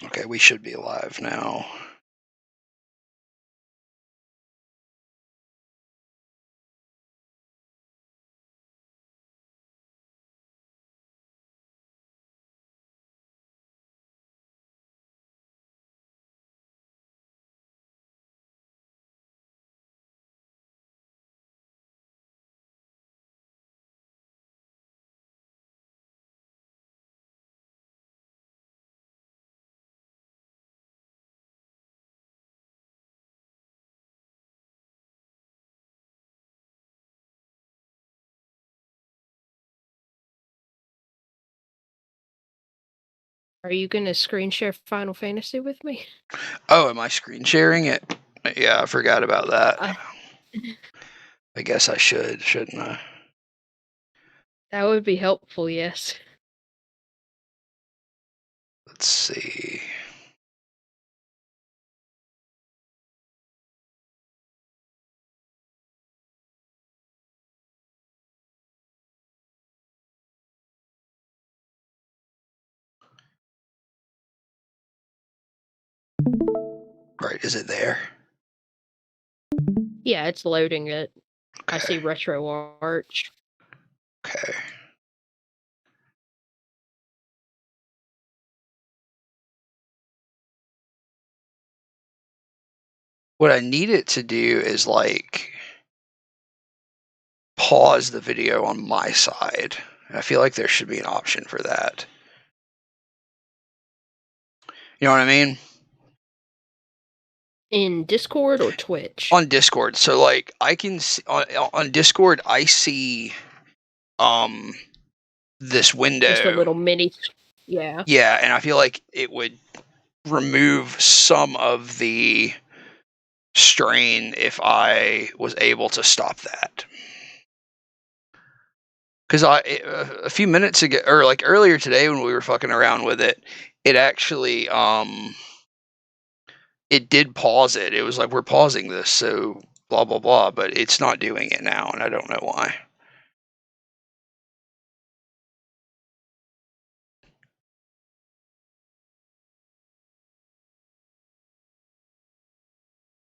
Okay, we should be live now. Are you gonna screen share Final Fantasy with me? Oh, am I screen sharing it? Yeah, I forgot about that. I I guess I should, shouldn't I? That would be helpful, yes. Let's see. Right, is it there? Yeah, it's loading it. I Okay. see Retro Arch. Okay. What I need it to do is like pause the video on my side. I feel like there should be an option for that. You know what I mean? In Discord or Twitch? On Discord. So like I can see on Discord I see um this Just a window. little mini. Yeah. Yeah, and I feel like it would remove some of the strain if I was able to stop that. Because a few minutes ago, or like earlier today when we were fucking around with it, it actually it did pause it. It was like, we're pausing this, so blah blah blah, but it's not doing it now, and I don't know why.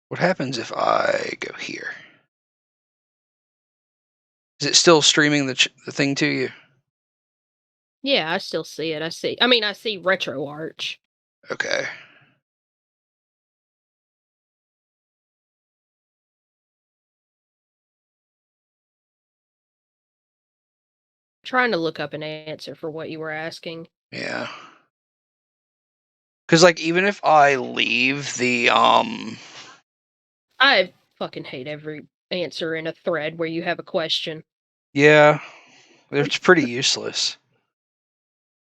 What happens if I go here? Is it still streaming the thing to you? Yeah, I still see it. I see Retro Arch. Okay. Trying to look up an answer for what you were asking. Yeah. Because like even if I leave the I fucking hate every answer in a thread where you have a question. yeah, it's pretty useless.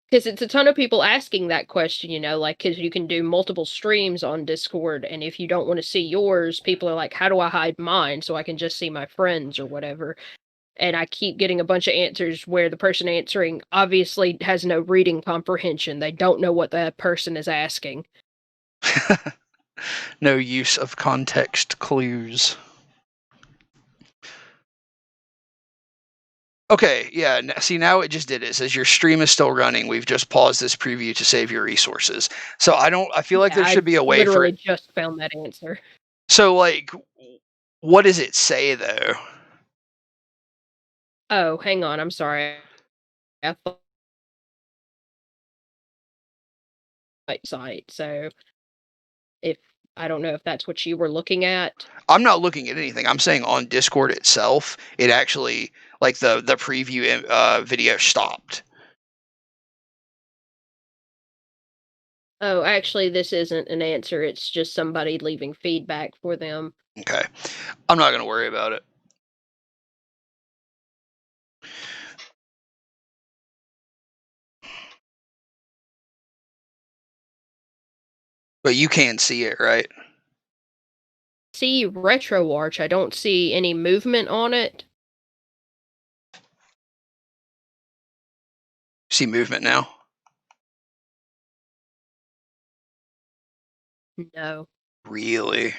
Because it's a ton of people asking that question, because you can do multiple streams on Discord, and if you don't want to see yours, people are like, how do I hide mine so I can just see my friends or whatever? And I keep getting a bunch of answers where the person answering obviously has no reading comprehension. They don't know what that person is asking. No use of context clues. Okay, yeah. See, now it just did it. It says your stream is still running. We've just paused this preview to save your resources. So I feel like Yeah, there I should be a way for literally it. just found that answer. So, like, what does it say though? Oh, hang on. I'm sorry. I thought site. So if I don't know if that's what you were looking at. I'm not looking at anything. I'm saying on Discord itself, it actually like the preview video stopped. Oh, actually, this isn't an answer. It's just somebody leaving feedback for them. Okay, I'm not gonna worry about it. But you can see it, right? See Retro Arch. I don't see any movement on it. See movement now? No. Really?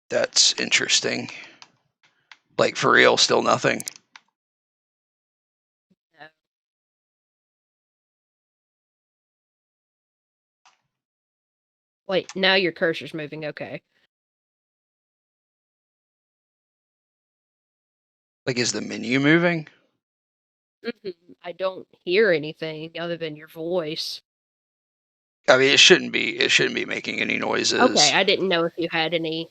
That's interesting. Like, for real, still nothing? No. Wait, now your cursor's moving, okay. Like, is the menu moving? I don't hear anything other than your voice. I mean, it shouldn't be making any Okay, noises. I didn't know if you had any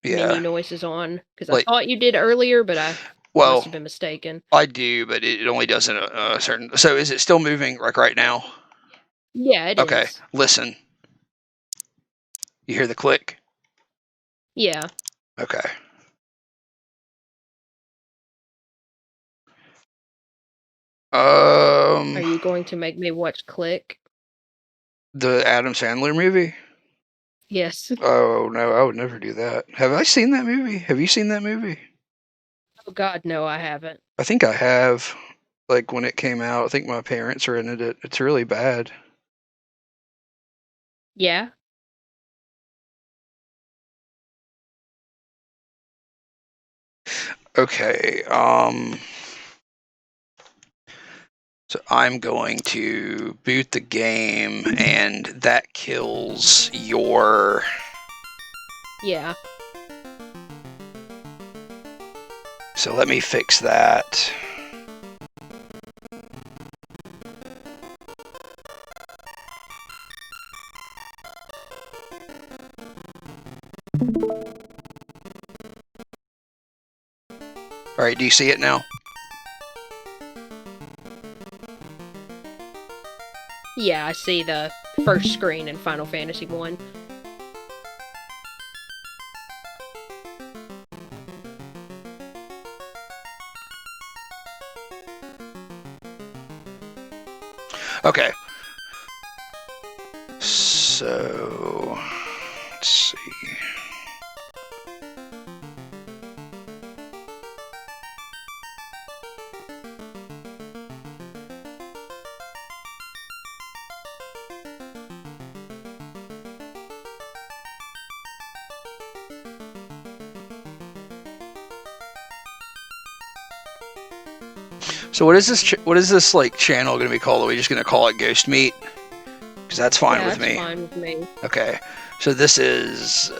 menu Yeah. noises on, because I Like, thought you did earlier, but I must well, have been mistaken. I do, but it only does in a certain. So is it still moving like right now? Yeah, it Okay, is. listen. You hear the click? Yeah. Okay. Are you going to make me watch Click? The Adam Sandler movie? Yes. Oh no, I would never do that. Have I seen that movie? Have you seen that movie? Oh God, no, I haven't. I think I have. Like when it came out, I think my parents rented it. It's really bad. Yeah. Okay. So I'm going to boot the game, and that kills your. Yeah. So let me fix that. All right, do you see it now? Yeah, I see the first screen in Final Fantasy 1. Okay. So let's see. So what is this? What is this like channel going to be called? Are we just going to call it Ghost Meat? Because that's fine Yeah, with that's me. fine with me. Okay. So this is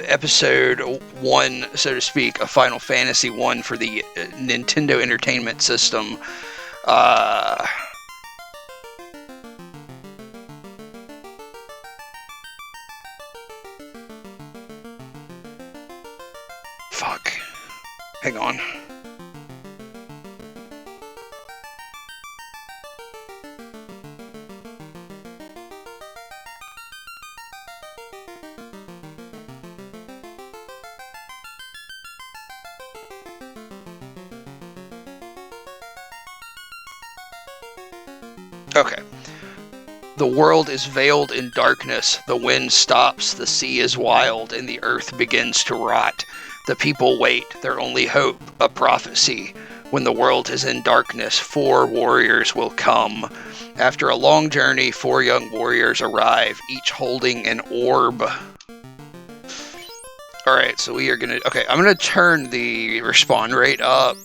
episode 1, so to speak, of Final Fantasy 1 for the Nintendo Entertainment System. Fuck. Hang on. Okay. The world is veiled in darkness, the wind stops, the sea is wild, and the earth begins to rot. The people wait, their only hope, a prophecy. When the world is in darkness, 4 warriors will come. After a long journey, 4 young warriors arrive, each holding an orb. Alright, so we are gonna... Okay, I'm gonna turn the respawn rate up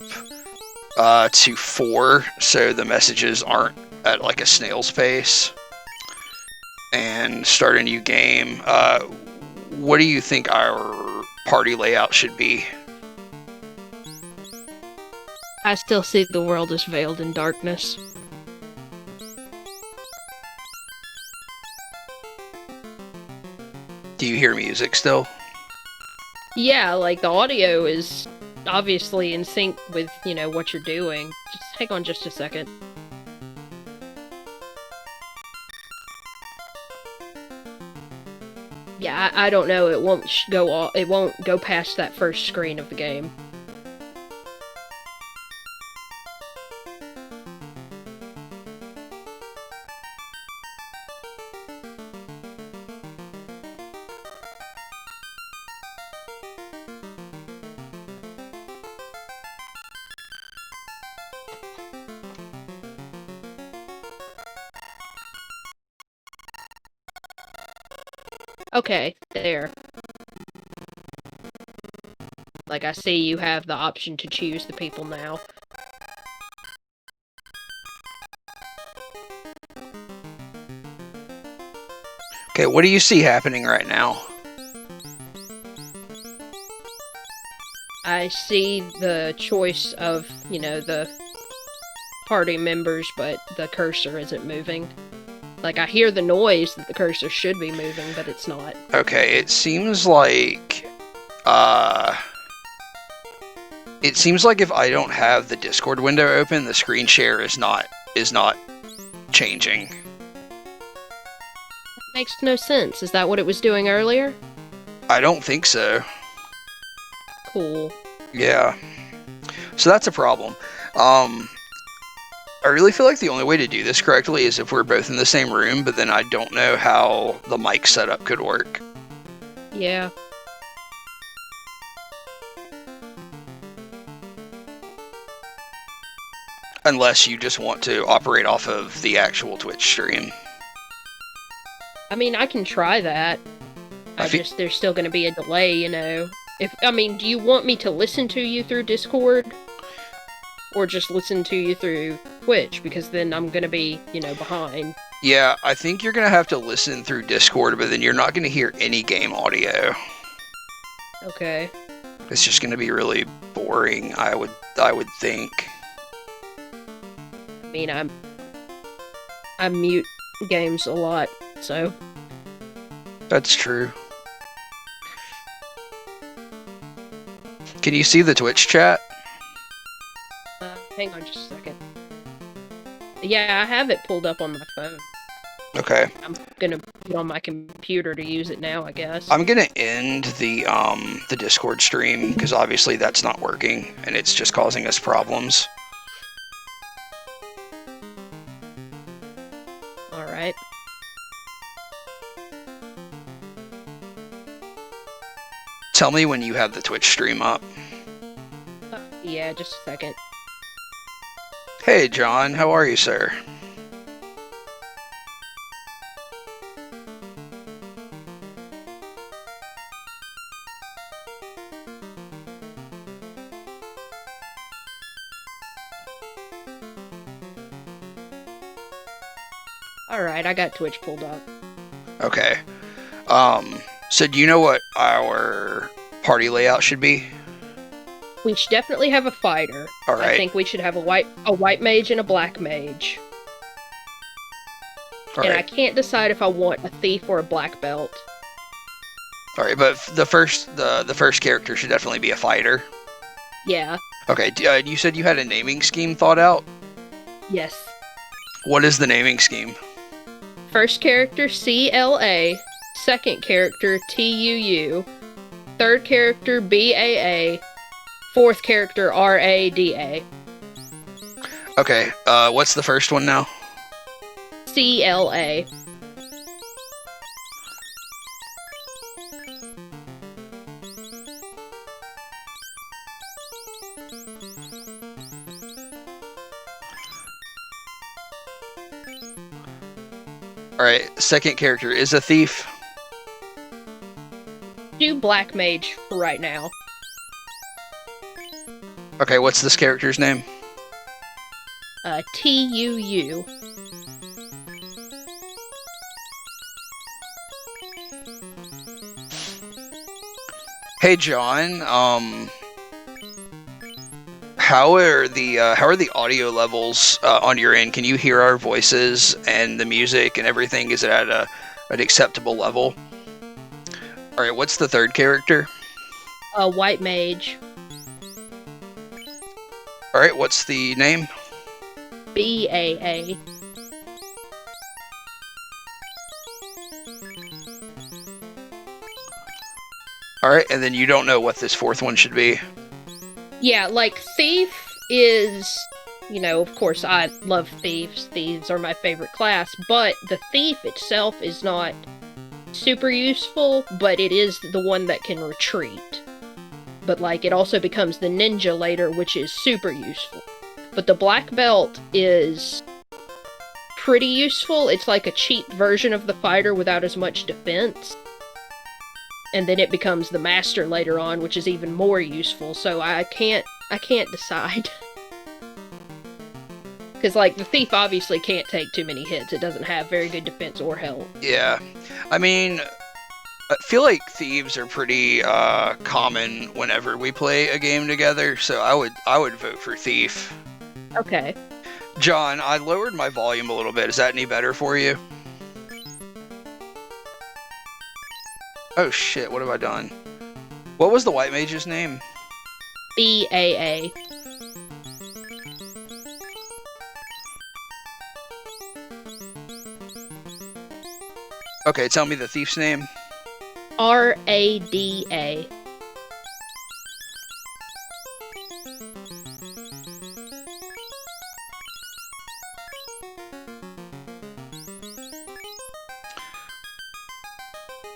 to 4, so the messages aren't at like a snail's pace. And start a new game. What do you think our party layout should be? I still see the world is veiled in darkness. Do you hear music still? Yeah, like the audio is obviously in sync with, what you're doing. Just hang on just a second. Yeah, I don't know. It won't go off. It won't go past that first screen of the game. Okay, there. Like, I see you have the option to choose the people now. Okay, what do you see happening right now? I see the choice of, the party members, but the cursor isn't moving. Like, I hear the noise that the cursor should be moving, but it's not. Okay, it seems like if I don't have the Discord window open, the screen share is not changing. Makes no sense. Is that what it was doing earlier? I don't think so. Cool. Yeah. So that's a problem. I really feel like the only way to do this correctly is if we're both in the same room, but then I don't know how the mic setup could work. Yeah. Unless you just want to operate off of the actual Twitch stream. I mean, I can try that. There's still going to be a delay, do you want me to listen to you through Discord? Or just listen to you through Twitch? Because then I'm going to be, behind. Yeah, I think you're going to have to listen through Discord, but then you're not going to hear any game audio. Okay. It's just going to be really boring, I would think. I mean, I mute games a lot, so... That's true. Can you see the Twitch chat? Hang on just a second. Yeah, I have it pulled up on my phone. Okay. I'm gonna put it on my computer to use it now, I guess. I'm gonna end the Discord stream, because obviously that's not working, and it's just causing us problems. Alright. Tell me when you have the Twitch stream up. Yeah, just a second. Hey, John. How are you, sir? Alright, I got Twitch pulled up. Okay. So do you know what our party layout should be? We should definitely have a fighter. All right. I think we should have a white mage and a black mage. All and right. I can't decide if I want a thief or a black belt. All right, but the first character should definitely be a fighter. Yeah. Okay. You said you had a naming scheme thought out? Yes. What is the naming scheme? First character CLA, second character TUU, third character BAA, fourth character RADA. Okay, what's the first one now? CLA. Alright, second character is a thief. Do black mage for right now. Okay, what's this character's name? TUU. Hey, John. How are the audio levels on your end? Can you hear our voices and the music and everything? Is it at an acceptable level? All right, what's the third character? White mage. All right, what's the name? BAA. All right, and then you don't know what this fourth one should be. Yeah, like, thief is, of course, I love thieves. Thieves are my favorite class, but the thief itself is not super useful, but it is the one that can retreat. But, it also becomes the ninja later, which is super useful. But the black belt is pretty useful. It's like a cheap version of the fighter without as much defense. and then it becomes the master later on, which is even more useful. So I can't decide. Because, like, the thief obviously can't take too many hits. It doesn't have very good defense or health. Yeah. I mean, I feel like thieves are pretty common whenever we play a game together, so I would vote for thief. Okay. John, I lowered my volume a little bit. Is that any better for you? Oh shit, what have I done? What was the white mage's name? BAA. Okay, tell me the thief's name. RADA.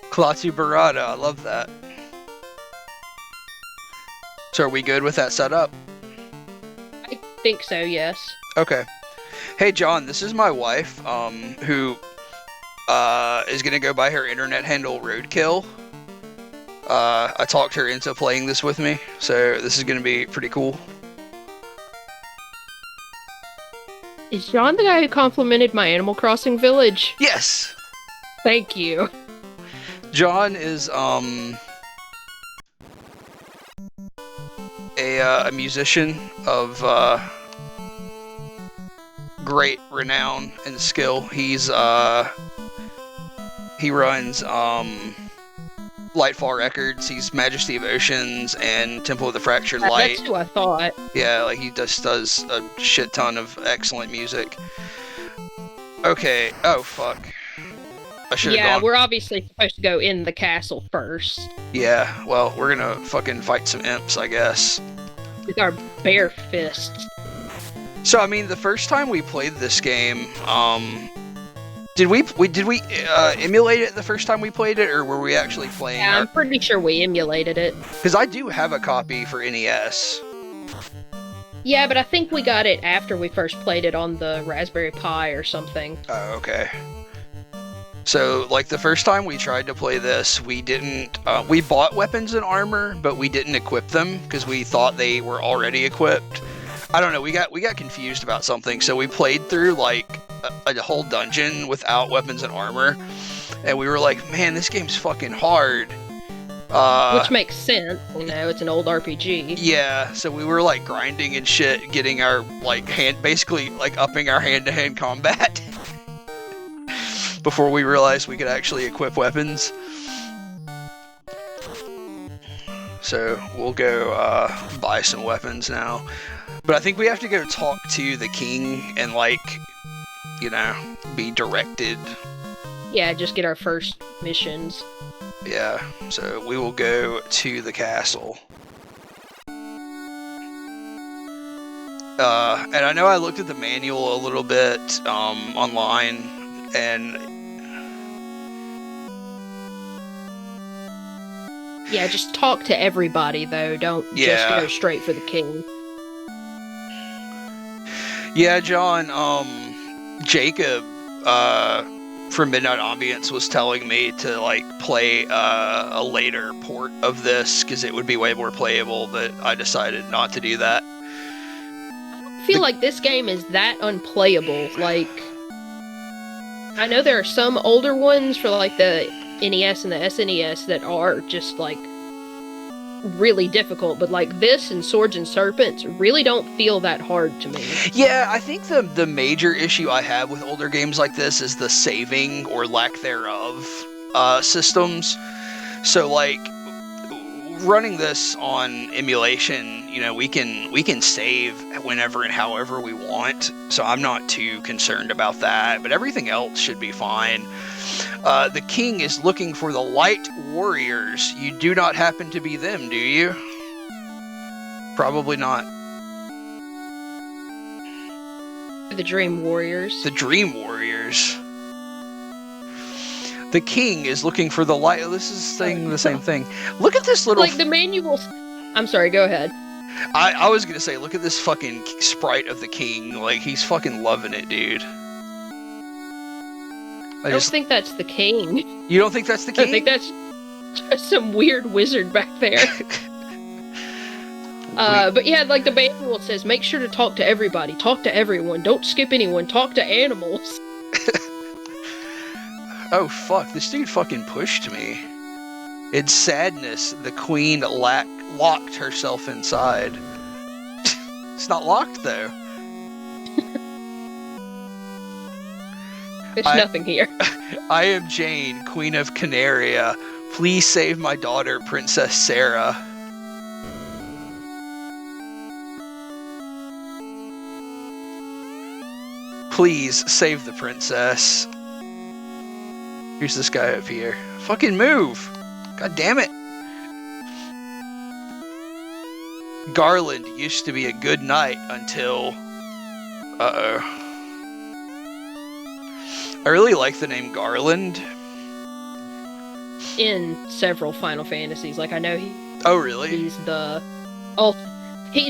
Klaatu Barada, I love that. So are we good with that setup? I think so, yes. Okay. Hey John, this is my wife, who is gonna go by her internet handle Roadkill. I talked her into playing this with me, so this is gonna be pretty cool. Is John the guy who complimented my Animal Crossing village? Yes! Thank you. John is, a musician of, great renown and skill. He's, he runs, Lightfall Records. He's Majesty of Oceans and Temple of the Fractured Light. That's who I thought. Yeah, like he just does a shit ton of excellent music. Okay. Oh fuck. I should have gone. We're obviously supposed to go in the castle first. Yeah. Well, we're gonna fucking fight some imps, I guess. With our bare fists. So I mean, the first time we played this game, did we emulate it the first time we played it, or were we actually playing? Yeah, I'm pretty sure we emulated it. Because I do have a copy for NES. Yeah, but I think we got it after we first played it on the Raspberry Pi or something. Oh, okay. So, like, the first time we tried to play this, we didn't, we bought weapons and armor, but we didn't equip them, because we thought they were already equipped. I don't know, we got confused about something, so we played through, like, a whole dungeon without weapons and armor, and we were like, man, this game's fucking hard. Which makes sense, you know, it's an old RPG. Yeah, so we were, like, grinding and shit, getting our, like, basically, like, upping our hand-to-hand combat. Before we realized we could actually equip weapons. So we'll go buy some weapons now. But I think we have to go talk to the king and, like, you know, be directed. Yeah, just get our first missions. Yeah, so we will go to the castle. And I know I looked at the manual a little bit online, and yeah, just talk to everybody, though. Don't just go straight for the king. Yeah, John, Jacob, from Midnight Ambience was telling me to, like, play a later port of this, because it would be way more playable, but I decided not to do that. I feel like this game is that unplayable. Like, I know there are some older ones for, like, the NES and the SNES that are just, like, really difficult, but, like, this and Swords and Serpents really don't feel that hard to me. Yeah, I think the major issue I have with older games like this is the saving, or lack thereof, systems. So, like, running this on emulation, you know, we can save whenever and however we want, so I'm not too concerned about that, but everything else should be fine. The king is looking for the light warriors. You do not happen to be them, do you? Probably not. The Dream Warriors. The Dream Warriors. The king is looking for the light. This is saying the same thing. Look at this little... Like, the manual... I'm sorry, go ahead. I was gonna say, look at this fucking sprite of the king. Like, he's fucking loving it, dude. I don't think that's the king. You don't think that's the king? I think that's Just some weird wizard back there. But yeah, like the manual says, make sure to talk to everybody, talk to everyone, don't skip anyone, talk to animals. Oh fuck, this dude fucking pushed me. In sadness, the queen locked herself inside. It's not locked though. There's nothing here. I am Jane, Queen of Canaria. Please save my daughter, Princess Sarah. Please save the princess. Here's this guy up here. Fucking move! God damn it! Garland used to be a good knight until... Uh-oh. I really like the name Garland. In several Final Fantasies. Like, I know Oh, really? He's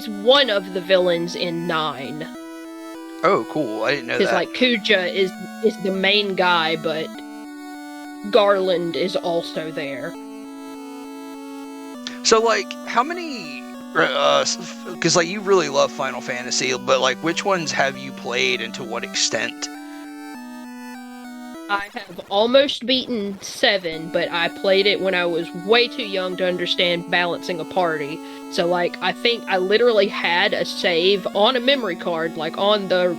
one of the villains in 9. Oh, cool. I didn't know that. Because, like, Kuja is the main guy, but Garland is also there. So, like, how many... Because, like, you really love Final Fantasy, but, like, which ones have you played and to what extent? I have almost beaten 7, but I played it when I was way too young to understand balancing a party. So, like, I think I literally had a save on a memory card, like, on the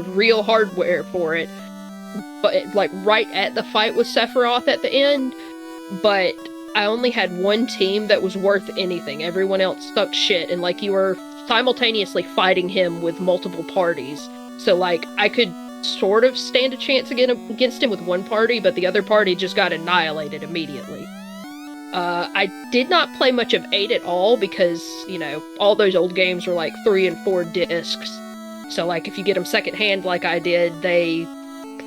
real hardware for it, but, like, right at the fight with Sephiroth at the end, but I only had one team that was worth anything. Everyone else sucked shit, and, like, you were simultaneously fighting him with multiple parties. So, like, I could sort of stand a chance against him with one party, but the other party just got annihilated immediately. I did not play much of 8 at all because, you know, all those old games were like 3 and 4 discs. So, like, if you get them secondhand like I did, they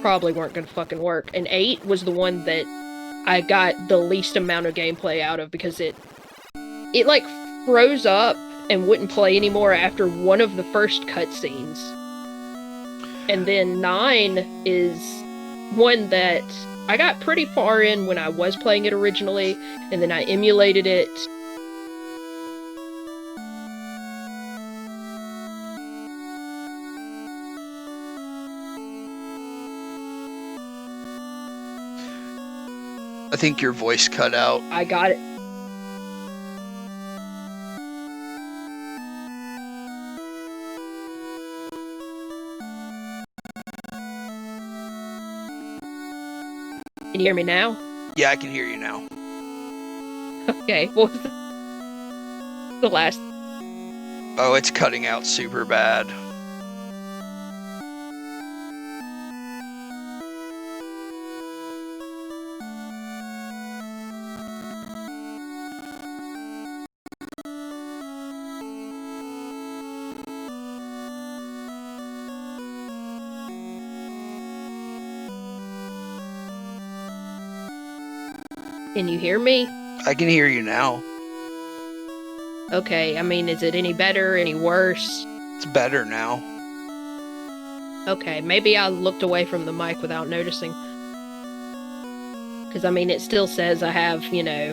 probably weren't gonna fucking work. And 8 was the one that I got the least amount of gameplay out of because it like froze up and wouldn't play anymore after one of the first cutscenes. And then 9 is one that I got pretty far in when I was playing it originally, and then I emulated it. I think your voice cut out. I got it. Can you hear me now? Yeah, I can hear you now. Okay, what was the last? Oh, it's cutting out super bad. Can you hear me? I can hear you now. Okay, I mean, is it any better, any worse? It's better now. Okay, maybe I looked away from the mic without noticing. Because, I mean, it still says I have, you know,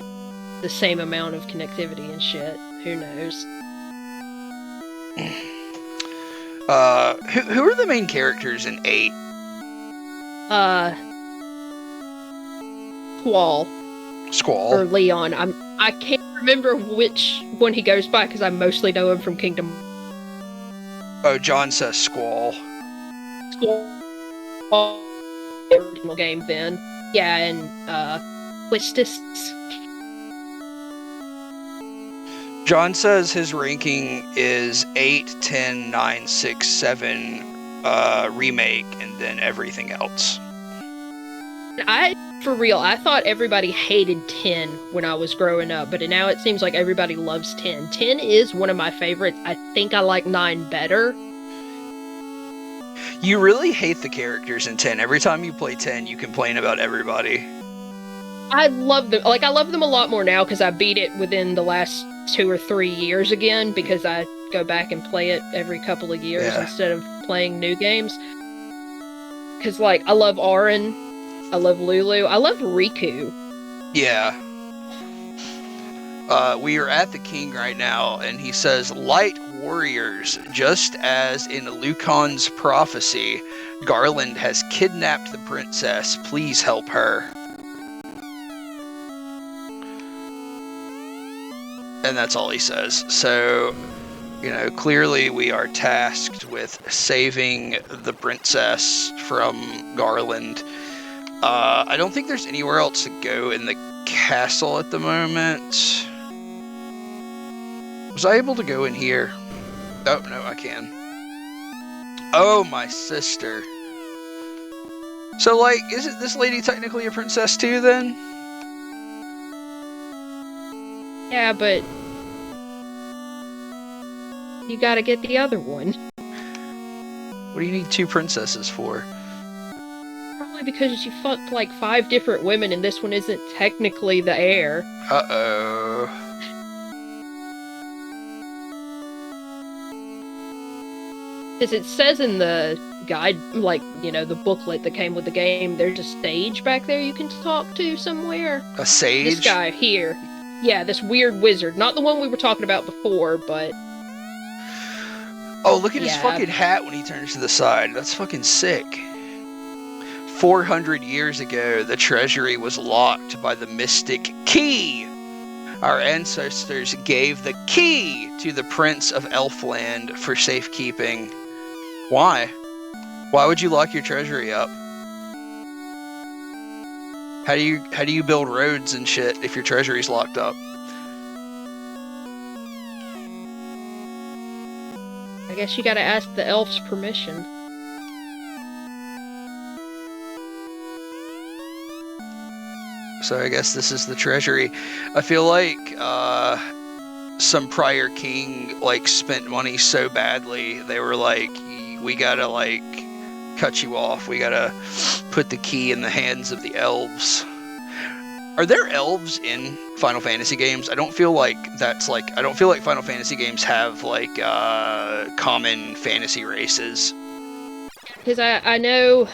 the same amount of connectivity and shit. Who knows? Who are the main characters in 8? Squall. Or Leon. I can't remember which one he goes by because I mostly know him from Kingdom. Oh, John says Squall. Squall. Original game then. Yeah, and Quistis. John says his ranking is 8, 10, 9, 6, 7, remake, and then everything else. For real, I thought everybody hated 10 when I was growing up, but now it seems like everybody loves 10. 10 is one of my favorites. I think I like 9 better. You really hate the characters in 10. Every time you play 10, you complain about everybody. I love them. Like, I love them a lot more now because I beat it within the last 2 or 3 years again because I go back and play it every couple of years instead of playing new games. Because, like, I love Auron. I love Lulu. I love Riku. Yeah. We are at the king right now, and he says, "Light warriors, just as in Lucan's prophecy, Garland has kidnapped the princess. Please help her." And that's all he says. So, clearly we are tasked with saving the princess from Garland. I don't think there's anywhere else to go in the castle at the moment. Was I able to go in here? Oh, no, I can. Oh, my sister. So, like, isn't this lady technically a princess too, then? Yeah, but you gotta get the other one. What do you need 2 princesses for? Probably because you fucked like 5 different women and this one isn't technically the heir. Uh-oh. As it says in the guide, like, the booklet that came with the game, there's a stage back there you can talk to somewhere. A sage? This guy here. Yeah, this weird wizard. Not the one we were talking about before, but... Oh, look at his fucking hat when he turns to the side. That's fucking sick. 400 years ago, the treasury was locked by the mystic key. Our ancestors gave the key to the Prince of Elfland for safekeeping. Why? Why would you lock your treasury up? How do you build roads and shit if your treasury's locked up? I guess you gotta ask the elf's permission. So I guess this is the treasury. I feel like some prior king spent money so badly, they were like, we gotta cut you off. We gotta put the key in the hands of the elves. Are there elves in Final Fantasy games? I don't feel like I don't feel like Final Fantasy games have common fantasy races. Because I know,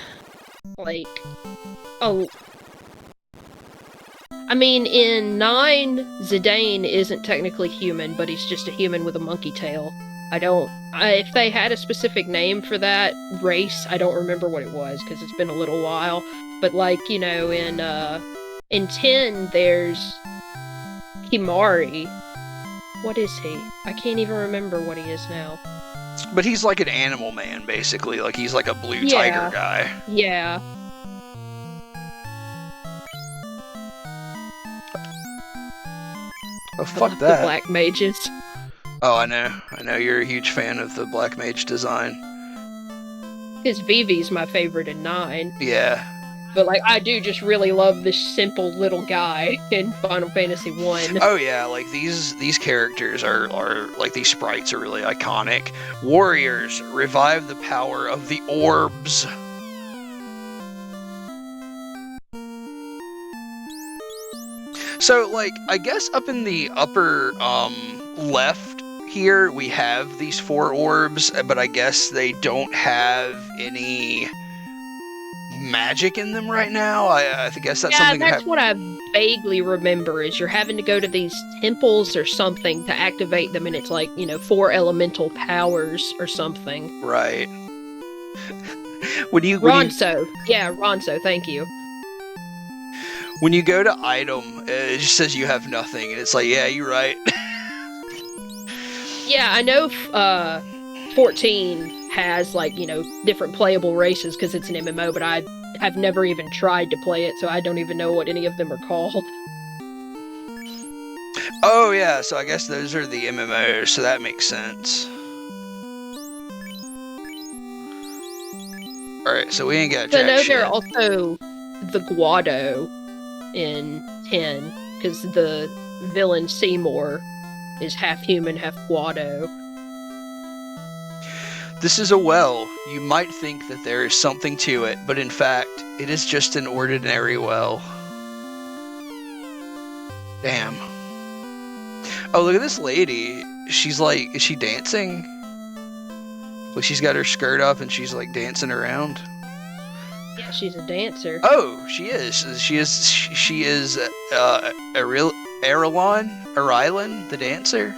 I mean, in 9, Zidane isn't technically human, but he's just a human with a monkey tail. If they had a specific name for that race, I don't remember what it was, because it's been a little while. But, in 10, there's Himari. What is he? I can't even remember what he is now. But he's like an animal man, basically. Like, he's like a blue tiger guy. Yeah. Oh, fuck that. The black mages. Oh, I know you're a huge fan of the black mage design. Because Vivi's my favorite in 9. Yeah. But, I do just really love this simple little guy in Final Fantasy 1. Oh, yeah, these characters are these sprites are really iconic. Warriors, revive the power of the orbs. So, I guess up in the upper left here, we have these 4 orbs, but I guess they don't have any magic in them right now. I guess that's something. Yeah, that's what I vaguely remember, is you're having to go to these temples or something to activate them, and it's 4 elemental powers or something. Right. Ronso, thank you. When you go to item, it just says you have nothing, and it's like, yeah, you're right. Yeah, I know 14 has, different playable races because it's an MMO, but I have never even tried to play it, so I don't even know what any of them are called. Oh, yeah, so I guess those are the MMOs, so that makes sense. Alright, so we ain't got jack I know shit. there are also the Guado in 10, because the villain Seymour is half human, half Guado. This is a well. You might think that there is something to it, but in fact, it is just an ordinary well. Damn. Oh, look at this lady. She's is she dancing? She's got her skirt up and she's dancing around. Yeah, she's a dancer. Oh, she is. She is a Eidolon, the dancer.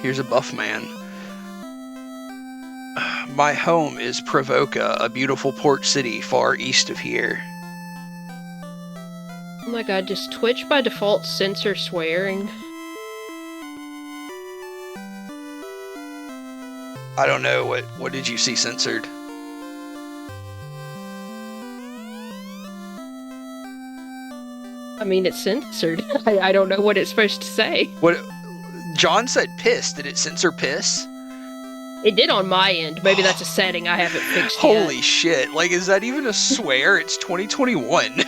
Here's a buff man. My home is Provoca, a beautiful port city far east of here. Oh my god, does Twitch by default censor swearing? I don't know, what did you see censored? I mean, it's censored. I don't know what it's supposed to say. What? John said piss. Did it censor piss? It did on my end. Maybe that's a setting I haven't fixed yet. Holy shit. Like, is that even a swear? It's 2021.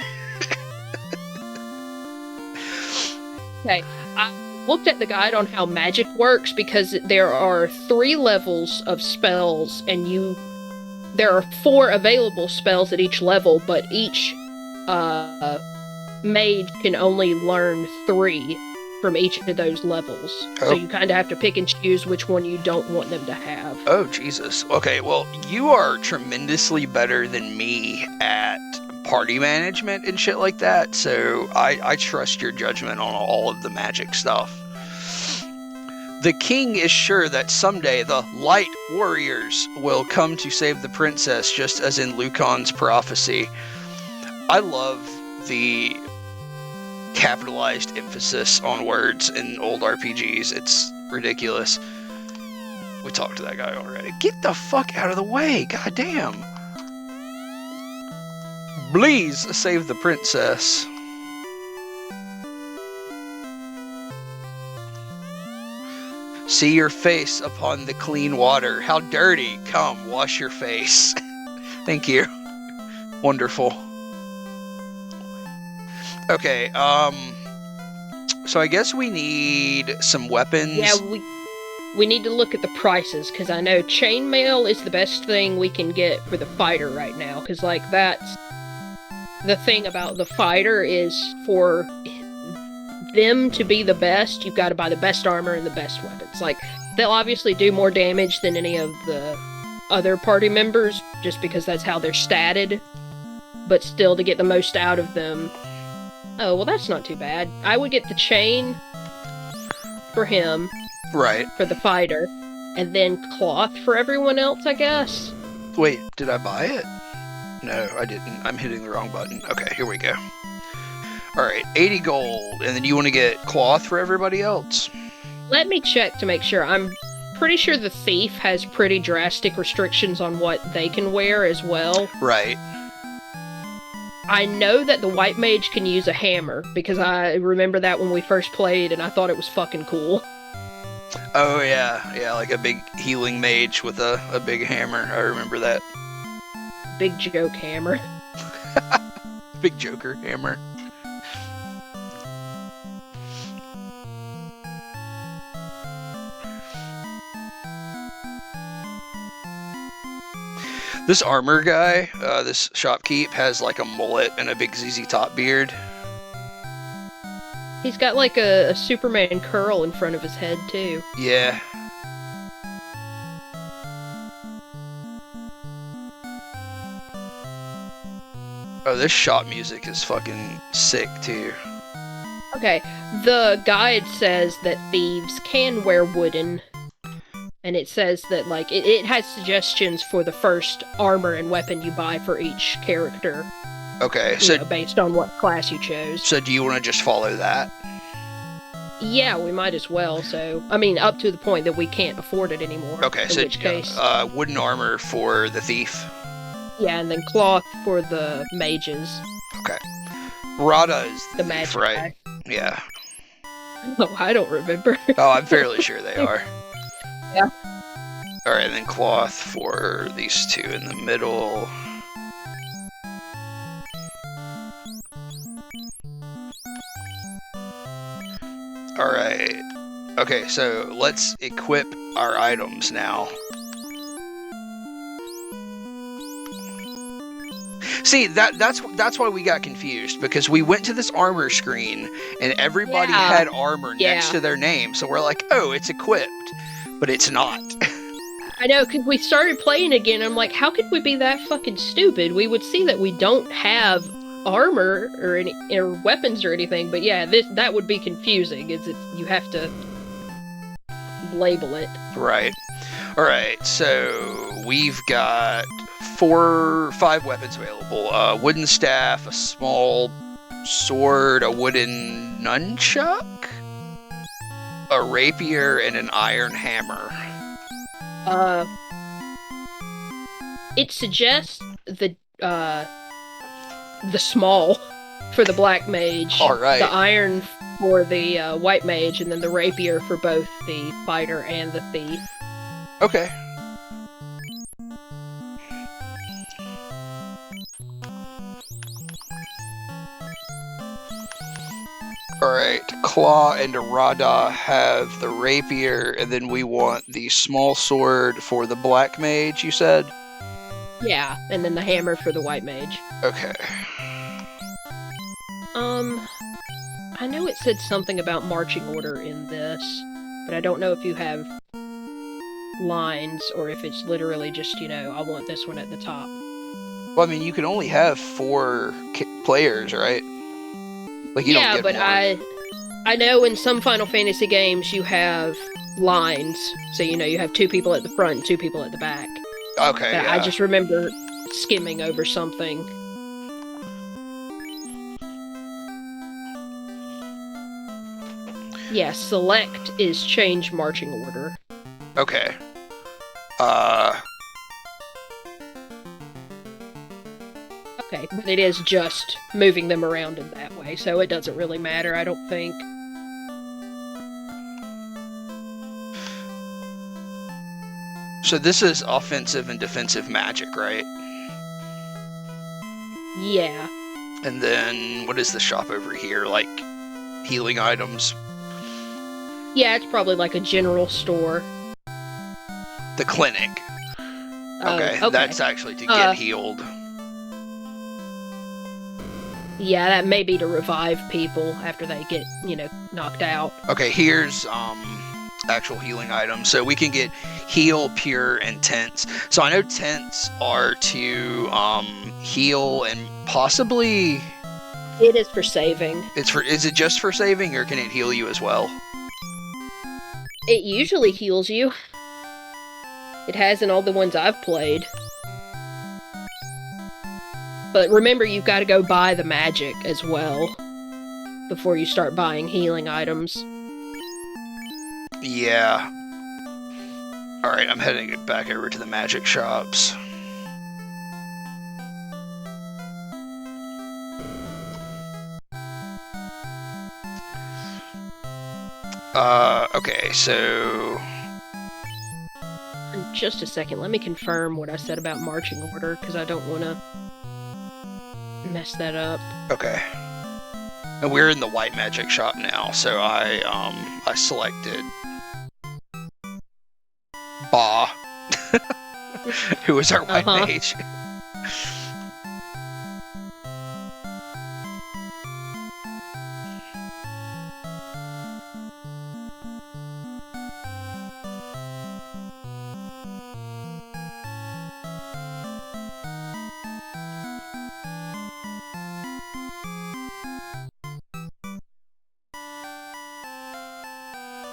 Okay. I looked at the guide on how magic works because there are 3 levels of spells and there are 4 available spells at each level, but each mage can only learn 3 from each of those levels. So you kind of have to pick and choose which one you don't want them to have. Oh, Jesus. Okay, well, you are tremendously better than me at party management and shit like that, so I trust your judgment on all of the magic stuff. The king is sure that someday the Light Warriors will come to save the princess, just as in Lucan's prophecy. I love the capitalized emphasis on words in old RPGs. It's ridiculous. We talked to that guy already. Get the fuck out of the way, goddamn. Please save the princess. See your face upon the clean water. How dirty. Come, wash your face. Thank you. Wonderful. Okay, so I guess we need some weapons. Yeah, we need to look at the prices, because I know chainmail is the best thing we can get for the fighter right now, because, like, that's the thing about the fighter is for them to be the best, you've got to buy the best armor and the best weapons. Like, they'll obviously do more damage than any of the other party members, just because that's how they're statted, but still, to get the most out of them. Oh, well, that's not too bad. I would get the chain for him. Right. For the fighter. And then cloth for everyone else, I guess. Wait, did I buy it? No, I didn't. I'm hitting the wrong button. Okay, here we go. Alright, 80 gold. And then you want to get cloth for everybody else? Let me check to make sure. I'm pretty sure the thief has pretty drastic restrictions on what they can wear as well. Right. I know that the white mage can use a hammer, because I remember that when we first played, and I thought it was fucking cool. Oh, yeah. Yeah, like a big healing mage with a big hammer. I remember that. Big joke hammer. Big Joker hammer. This armor guy, this shopkeep, has like a mullet and a big ZZ Top beard. He's got like a Superman curl in front of his head, too. Yeah. Oh, this shop music is fucking sick, too. Okay, the guide says that thieves can wear wooden. And it says that, like, it has suggestions for the first armor and weapon you buy for each character. Okay, so based on what class you chose. So do you want to just follow that? Yeah, we might as well. So, I mean, up to the point that we can't afford it anymore. Okay, in so which case, wooden armor for the thief. Yeah, and then cloth for the mages. Okay. Rada is the thief, magic right? guy. Yeah. Oh, I don't remember. Oh, I'm fairly sure they are. Yeah. Alright, and then cloth for these two in the middle. Alright. Okay, so let's equip our items now. See, that's why we got confused, because we went to this armor screen and everybody had armor next to their name, so we're like, oh, it's equipped, but it's not. I know, because we started playing again, I'm like, how could we be that fucking stupid? We would see that we don't have armor or any or weapons or anything, but yeah, that would be confusing. You have to label it. Right. All right. So we've got 5 weapons available: a wooden staff, a small sword, a wooden nunchuck, a rapier, and an iron hammer. It suggests the small for the black mage, All right. the iron for the white mage, and then the rapier for both the fighter and the thief. Okay. Alright, Claw and Arada have the rapier, and then we want the small sword for the black mage, you said? Yeah, and then the hammer for the white mage. Okay. I know it said something about marching order in this, but I don't know if you have lines or if it's literally just, I want this one at the top. Well, I mean, you can only have 4 players, right? Like, you don't get but more. I know in some Final Fantasy games you have lines, so you have 2 people at the front and 2 people at the back. Okay, yeah. I just remember skimming over something. Yeah, select is change marching order. Okay. Okay, but it is just moving them around in that way, so it doesn't really matter, I don't think. So this is offensive and defensive magic, right? Yeah. And then, what is the shop over here? Like, healing items? Yeah, it's probably like a general store. The clinic. Okay, that's actually to get healed. Yeah, that may be to revive people after they get, knocked out. Okay, here's actual healing items. So we can get heal, pure, and tense. So I know tense are to heal and possibly... It is for saving. Is it just for saving, or can it heal you as well? It usually heals you. It has in all the ones I've played. But remember, you've got to go buy the magic as well before you start buying healing items. Yeah. Alright, I'm heading back over to the magic shops. Okay, so... In just a second, let me confirm what I said about marching order, because I don't want to mess that up. Okay. And we're in the white magic shop now, so I selected Ba, who is our white mage.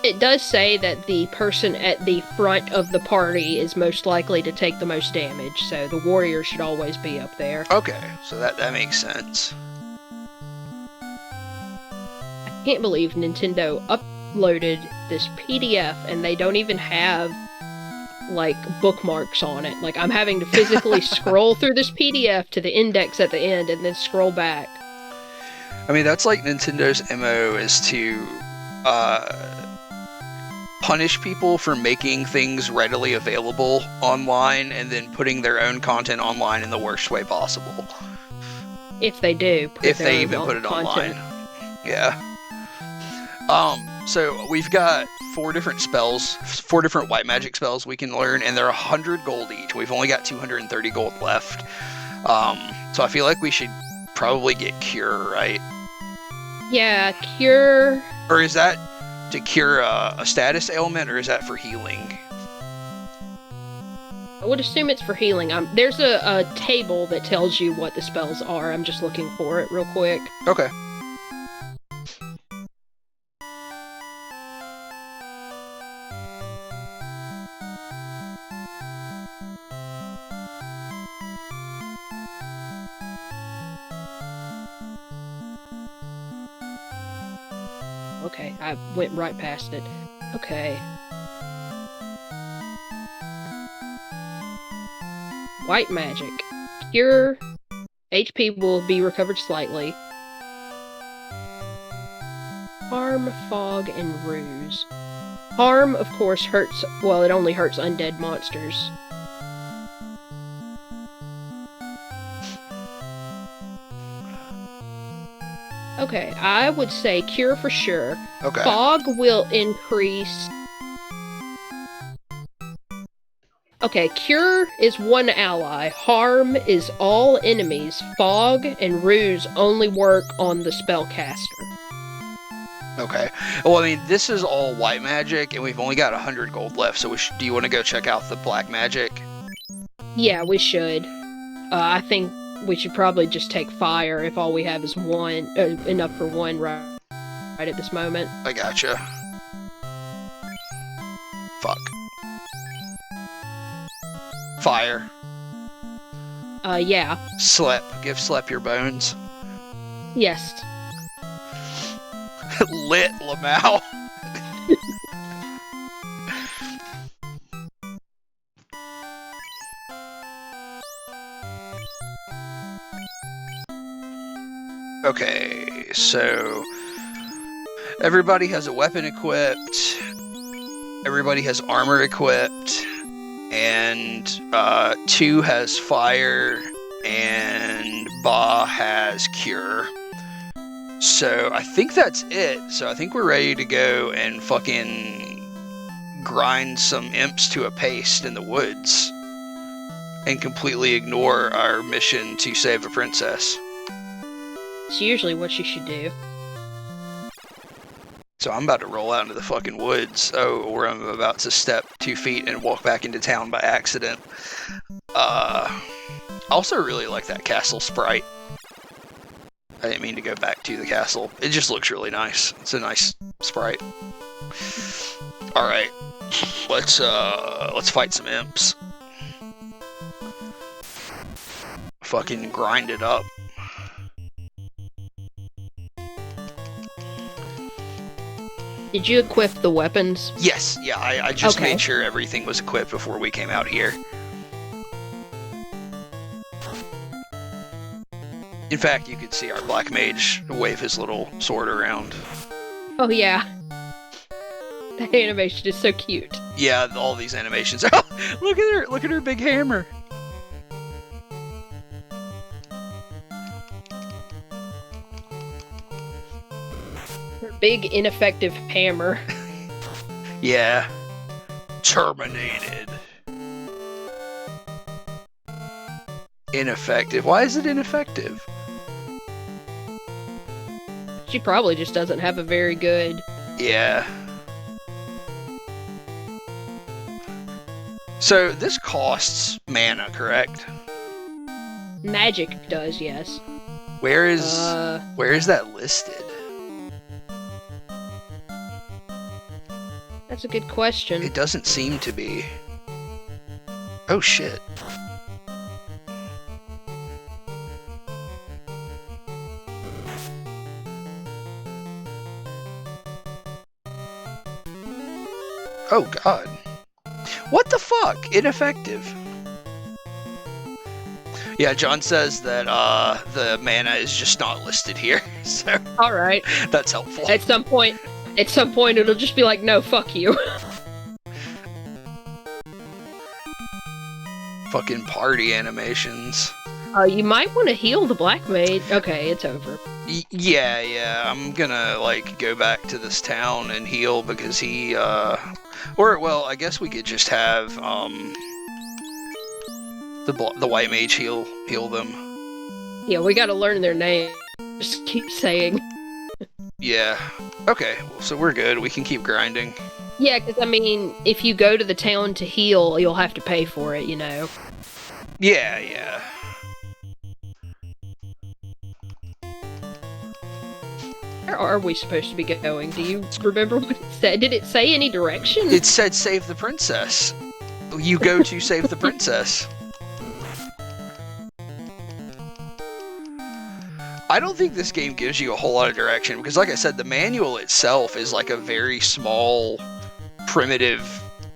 It does say that the person at the front of the party is most likely to take the most damage, so the warrior should always be up there. Okay, so that makes sense. I can't believe Nintendo uploaded this PDF and they don't even have, like, bookmarks on it. Like, I'm having to physically scroll through this PDF to the index at the end and then scroll back. I mean, that's like Nintendo's MO is to, punish people for making things readily available online and then putting their own content online in the worst way possible. If they do. If they even put it online. Yeah. So we've got 4 different spells, 4 different white magic spells we can learn, and they're 100 gold each. We've only got 230 gold left. So I feel like we should probably get Cure, right? Yeah, Cure... Or is that to cure a status ailment, or is that for healing? I would assume it's for healing. There's a table that tells you what the spells are. I'm just looking for it real quick. Okay. Okay, I went right past it. Okay. White magic. Cure. HP will be recovered slightly. Harm, fog, and ruse. Harm, of course, hurts. Well, it only hurts undead monsters. Okay, I would say cure for sure. Okay. Fog will increase. Okay, cure is one ally. Harm is all enemies. Fog and ruse only work on the spellcaster. Okay. Well, I mean, this is all white magic, and we've only got 100 gold left, so do you want to go check out the black magic? Yeah, we should. I think we should probably just take fire if all we have is one, enough for one right at this moment. I gotcha. Fuck. Fire. Yeah. Slep. Give Slep your bones. Yes. Lit, Lamau. Okay, so everybody has a weapon equipped, everybody has armor equipped, and 2 has fire, and Ba has cure. So I think that's it. So I think we're ready to go and fucking grind some imps to a paste in the woods and completely ignore our mission to save a princess. It's usually what you should do. So I'm about to roll out into the fucking woods. Oh, or I'm about to step 2 feet and walk back into town by accident. I also really like that castle sprite. I didn't mean to go back to the castle. It just looks really nice. It's a nice sprite. Alright. Let's fight some imps. Fucking grind it up. Did you equip the weapons? Yes, yeah, I just made sure everything was equipped before we came out here. In fact, you could see our black mage wave his little sword around. Oh yeah. That animation is so cute. Yeah, all these animations. Look at her big hammer. Her big ineffective hammer. Yeah. Terminated. Ineffective. Why is it ineffective? She probably just doesn't have a very good... Yeah. So, this costs mana, correct? Magic does, yes. Where is that listed? That's a good question. It doesn't seem to be. Oh shit. Oh god. What the fuck? Ineffective. Yeah, John says that the mana is just not listed here, so alright. That's helpful. At some point it'll just be like, no, fuck you. Fucking party animations. You might want to heal the black maid. Okay, it's over. Yeah, I'm gonna, like, go back to this town and heal because he, or, well, I guess we could just have, the white mage heal them. Yeah, we gotta learn their name. Just keep saying. Yeah. Okay, so we're good. We can keep grinding. Yeah, because, I mean, if you go to the town to heal, you'll have to pay for it, you know? Yeah, yeah. Where are we supposed to be going? Do you remember what it said? Did it say any direction? It said save the princess. You go to save the princess. I don't think this game gives you a whole lot of direction because, like I said, the manual itself is like a very small, primitive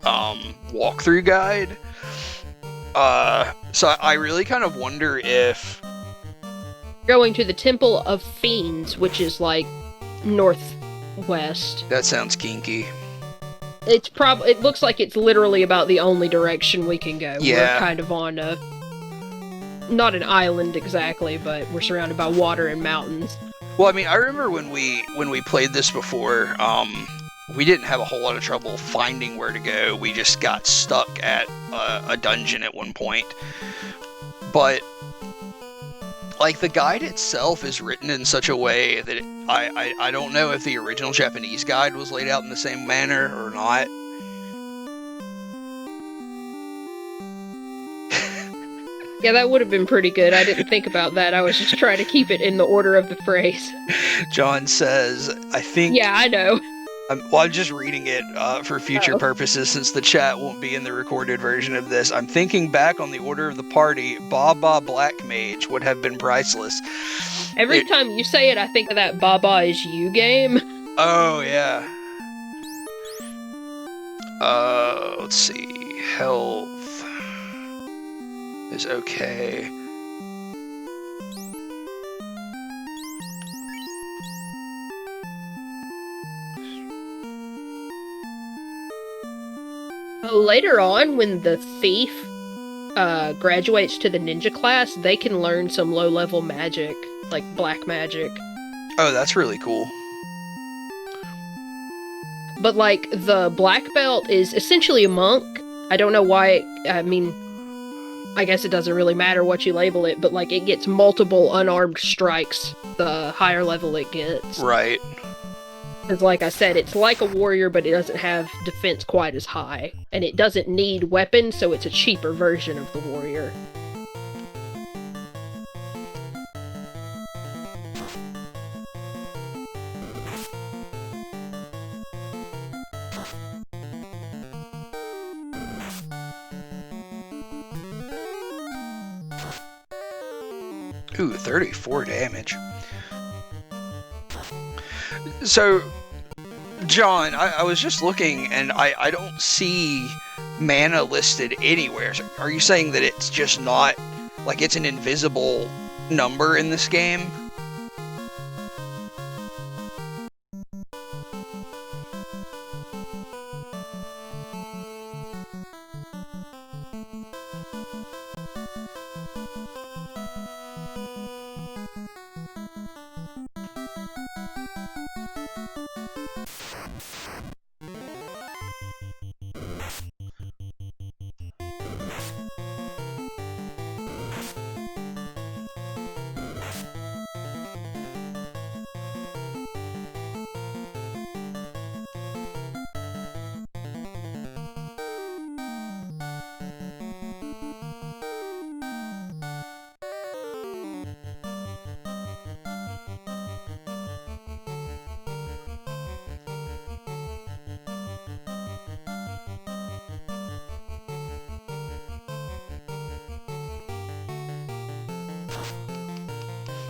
walkthrough guide. So I really kind of wonder if Going to the Temple of Fiends, which is like northwest. that sounds kinky. It looks like it's literally about the only direction we can go. Yeah. We're kind of on not an island exactly, but we're surrounded by water and mountains. Well, I mean, I remember when we played this before, we didn't have a whole lot of trouble finding where to go. We just got stuck at a dungeon at one point. But like the guide itself is written in such a way that I don't know if the original Japanese guide was laid out in the same manner or not. Yeah, that would have been pretty good. I didn't think about that. I was just trying to keep it in the order of the phrase. John says, I think... Yeah, I know. I'm just reading it for future purposes since the chat won't be in the recorded version of this. I'm thinking back on the order of the party. Baba Black Mage would have been priceless. Every time you say it, I think of that Baba Is You game. Oh, yeah. Let's see. Health is okay. Later on, when the thief graduates to the ninja class, they can learn some low-level magic, like black magic. Oh, that's really cool. But, like, the black belt is essentially a monk. I don't know why, I mean, I guess it doesn't really matter what you label it, but, like, it gets multiple unarmed strikes the higher level it gets. Right. Because, like I said, it's like a warrior, but it doesn't have defense quite as high. And it doesn't need weapons, so it's a cheaper version of the warrior. Ooh, 34 damage. So, John, I was just looking, and I don't see mana listed anywhere. So are you saying that it's just not, like, it's an invisible number in this game?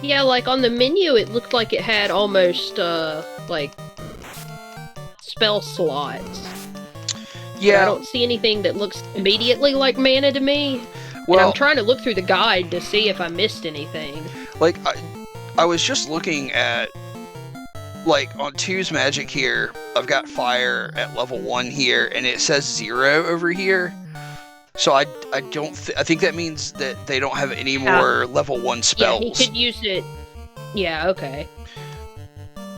Yeah, like on the menu, it looked like it had almost, like, spell slots. Yeah. But I don't see anything that looks immediately like mana to me. Well, and I'm trying to look through the guide to see if I missed anything. Like, I was just looking at, like, on 2's magic here, I've got fire at level 1 here, and it says 0 over here. So I think that means that they don't have any more level 1 spells. Yeah, he could use it. Yeah, okay.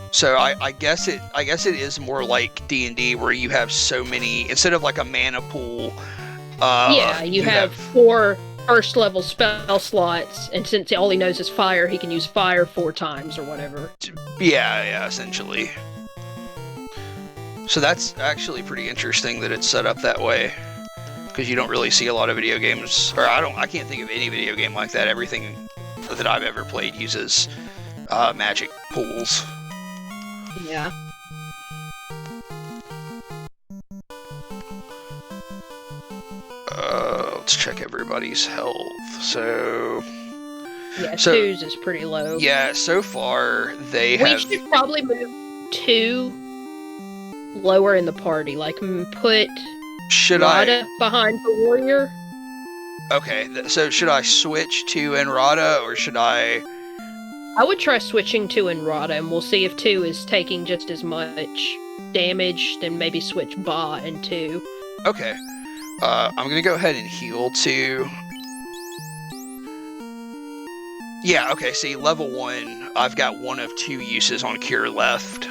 So I guess it is more like D&D where you have so many, instead of like a mana pool. Yeah, you have 4 first level spell slots, and since all he knows is fire, he can use fire 4 times or whatever. Yeah, essentially. So that's actually pretty interesting that it's set up that way, because you don't really see a lot of video games, or I can't think of any video game like that. Everything that I've ever played uses magic pools. Yeah. Let's check everybody's health. So Yeah, twos is pretty low. Yeah, so far we should probably move 2 lower in the party. Like, put Rada behind the warrior. Okay, so should I switch to Enrada, or should I... I would try switching to Enrada, and we'll see if 2 is taking just as much damage, then maybe switch Ba and 2. Okay. I'm gonna go ahead and heal 2. Yeah, okay, see, level 1, I've got 1 of 2 uses on Cure left.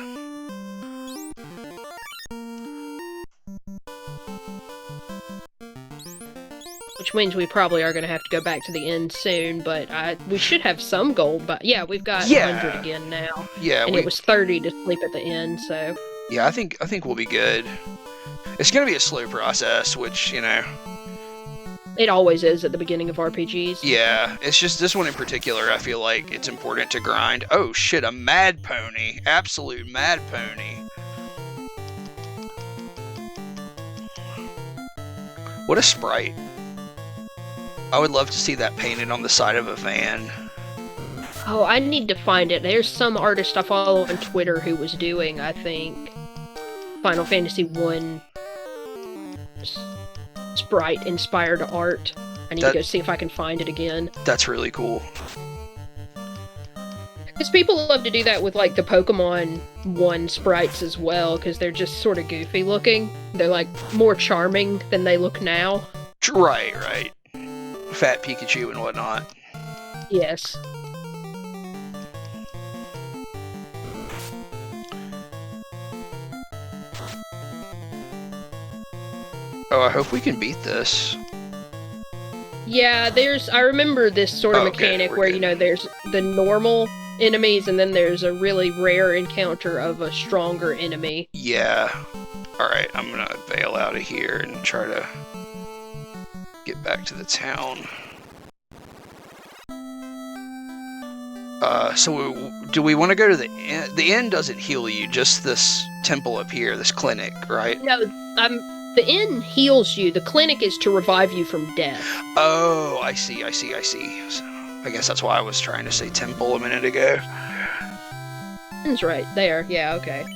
Which means we probably are going to have to go back to the inn soon, but we should have some gold. But yeah, we've got 100 again now. Yeah, and it was 30 to sleep at the inn, so... Yeah, I think we'll be good. It's going to be a slow process, which, you know... It always is at the beginning of RPGs. Yeah, it's just this one in particular, I feel like it's important to grind. Oh shit, a mad pony. Absolute mad pony. What a sprite. I would love to see that painted on the side of a van. Oh, I need to find it. There's some artist I follow on Twitter who was doing, I think, Final Fantasy 1 sprite-inspired art. I need to go see if I can find it again. That's really cool. Because people love to do that with, like, the Pokemon 1 sprites as well, because they're just sort of goofy looking. They're, like, more charming than they look now. Right, right. Fat Pikachu and whatnot. Yes. Oh, I hope we can beat this. Yeah, I remember this sort of mechanic where, you know, there's the normal enemies and then there's a really rare encounter of a stronger enemy. Yeah. Alright, I'm gonna bail out of here and try to get back to the town. So do we want to go to the inn? The inn doesn't heal you, just this temple up here, this clinic, right? No, the inn heals you. The clinic is to revive you from death. Oh, I see. So, I guess that's why I was trying to say temple a minute ago. That's right, there. Yeah, okay.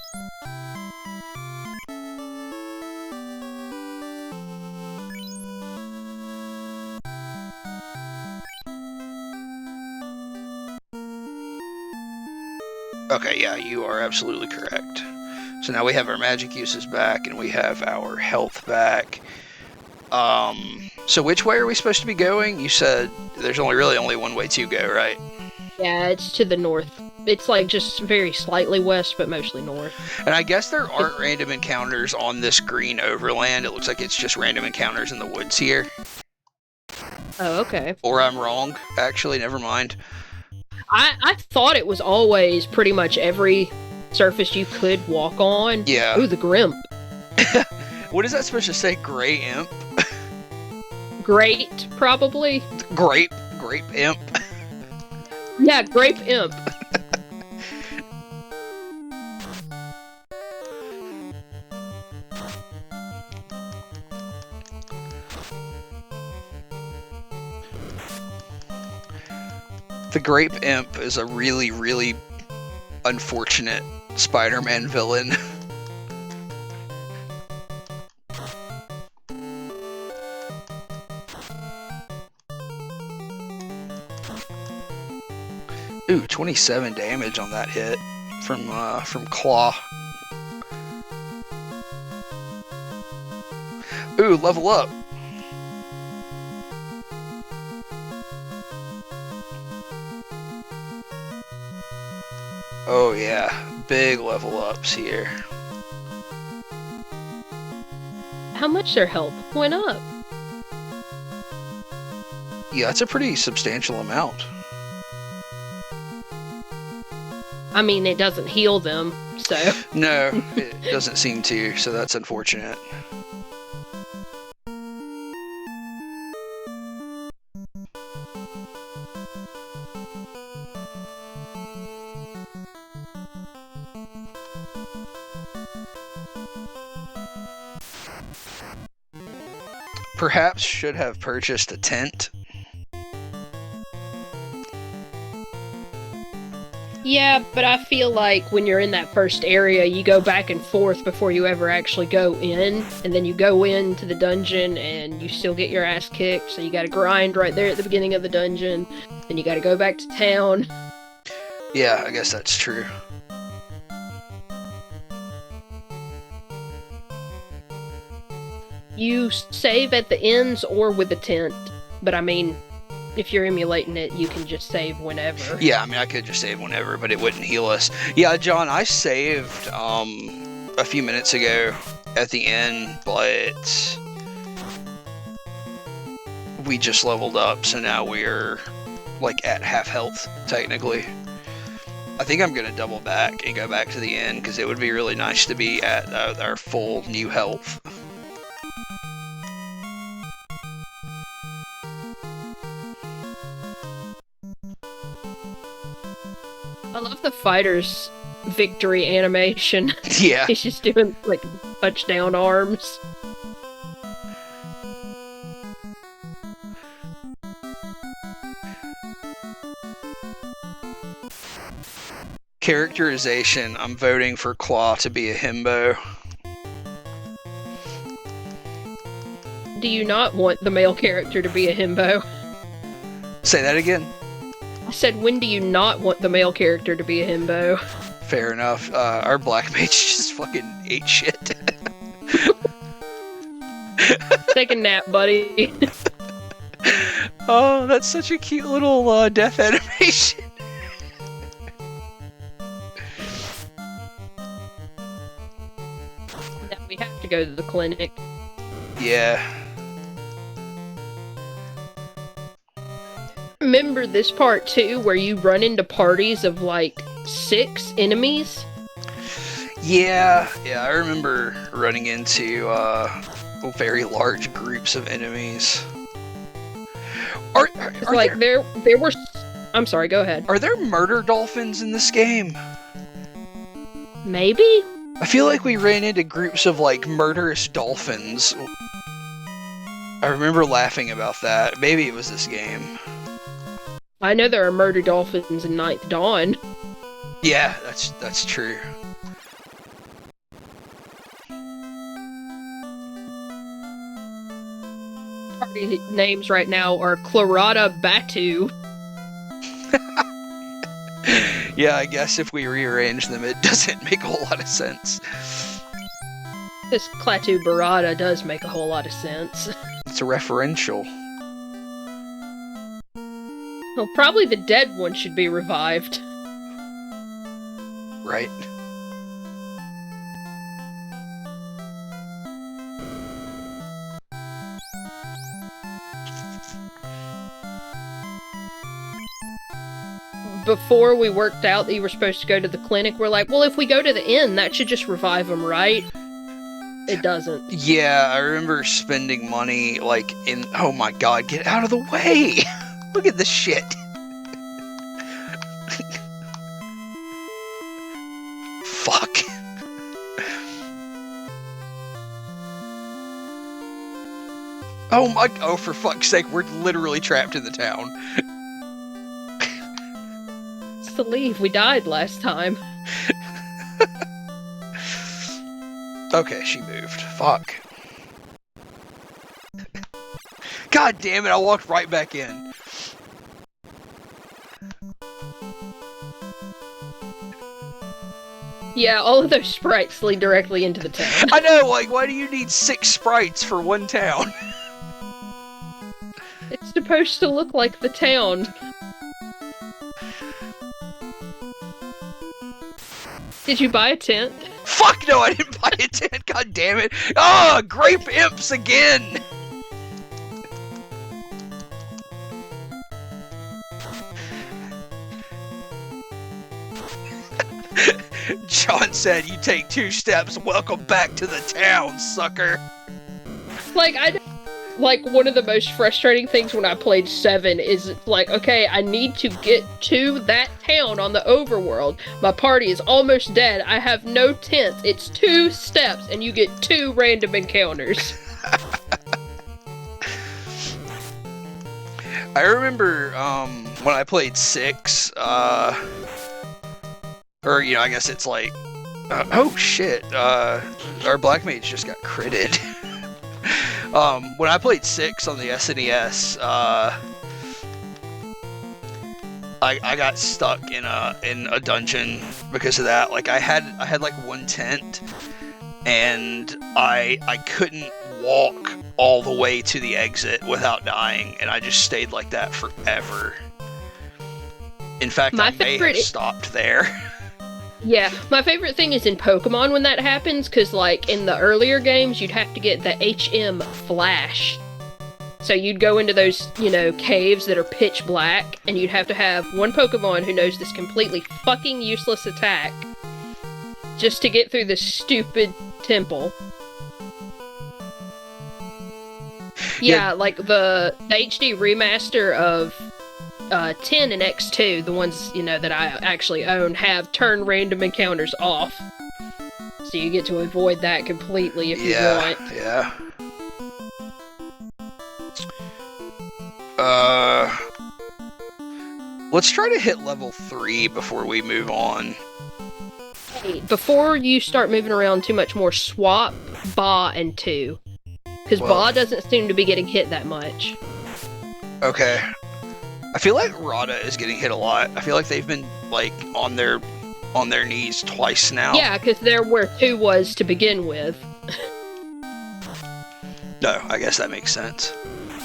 Okay, yeah, you are absolutely correct. So now we have our magic uses back, and we have our health back. So which way are we supposed to be going? You said there's really only one way to go, right? Yeah, it's to the north. It's like just very slightly west, but mostly north. And I guess there aren't random encounters on this green overland. It looks like it's just random encounters in the woods here. Oh, okay. Or I'm wrong. Actually, never mind. I thought it was always pretty much every surface you could walk on. Yeah. Ooh, the Grimp. What is that supposed to say? Gray imp? Great, probably. Grape imp. Yeah, grape imp. The Grape Imp is a really, really unfortunate Spider-Man villain. Ooh, 27 damage on that hit from Claw. Ooh, level up. Oh yeah, big level ups here. How much their health went up? Yeah, that's a pretty substantial amount. I mean, it doesn't heal them, so. No, it doesn't seem to, so that's unfortunate. Perhaps should have purchased a tent. Yeah, but I feel like when you're in that first area, you go back and forth before you ever actually go in, and then you go into the dungeon and you still get your ass kicked, so you gotta grind right there at the beginning of the dungeon, then you gotta go back to town. Yeah, I guess that's true. You save at the inns or with the tent, but I mean, if you're emulating it, you can just save whenever. Yeah, I mean, I could just save whenever, but it wouldn't heal us. Yeah, John, I saved a few minutes ago at the inn, but we just leveled up, so now we're like at half health, technically. I think I'm gonna double back and go back to the inn, because it would be really nice to be at our full new health. I love the fighter's victory animation. Yeah. He's just doing, like, touchdown arms. Characterization, I'm voting for Claw to be a himbo. Do you not want the male character to be a himbo? Say that again? I said, when do you not want the male character to be a himbo? Fair enough. Our black mage just fucking ate shit. Take a nap, buddy. Oh, that's such a cute little death animation. Now we have to go to the clinic. Yeah. Remember this part too, where you run into parties of like 6 enemies? Yeah, I remember running into very large groups of enemies. Are like there were. I'm sorry. Go ahead. Are there murder dolphins in this game? Maybe. I feel like we ran into groups of like murderous dolphins. I remember laughing about that. Maybe it was this game. I know there are murder dolphins in Ninth Dawn. Yeah, that's true. Party names right now are Clarata Batu. Yeah, I guess if we rearrange them, it doesn't make a whole lot of sense. This Klaatu Barada does make a whole lot of sense. It's a referential. Well, probably the dead one should be revived. Right. Before we worked out that you were supposed to go to the clinic, we're like, well, if we go to the inn, that should just revive them, right? It doesn't. Yeah, I remember spending money, like, in... Oh my god, get out of the way! Look at this shit! Fuck. Oh my... Oh, for fuck's sake, we're literally trapped in the town. To leave. We died last time. Okay, she moved. Fuck. God damn it, I walked right back in. Yeah, all of those sprites lead directly into the town. I know, like, why do you need 6 sprites for one town? It's supposed to look like the town. Did you buy a tent? Fuck no, I didn't buy a tent, god damn it. Oh, grape imps again! John said, "You take 2 steps, welcome back to the town, sucker." Like, one of the most frustrating things when I played 7 is, like, okay, I need to get to that town on the overworld. My party is almost dead. I have no tents. It's 2 steps, and you get 2 random encounters. I remember when I played 6, or, I guess it's like, oh shit, our Black Mage just got critted. When I played 6 on the SNES, I got stuck in a dungeon because of that. Like I had like 1 tent, and I couldn't walk all the way to the exit without dying, and I just stayed like that forever. In fact, I may have stopped there. Yeah, my favorite thing is in Pokemon when that happens, because, like, in the earlier games, you'd have to get the HM Flash. So you'd go into those, caves that are pitch black, and you'd have to have one Pokemon who knows this completely fucking useless attack just to get through this stupid temple. Yeah, like the HD remaster of 10 and X2, the ones, that I actually own, have turn random encounters off. So you get to avoid that completely if you want. Yeah. Let's try to hit level 3 before we move on. Hey, before you start moving around too much more, swap Ba and 2. Because Ba doesn't seem to be getting hit that much. Okay. I feel like Rada is getting hit a lot. I feel like they've been, like, on their knees twice now. Yeah, because they're where 2 was to begin with. No, I guess that makes sense.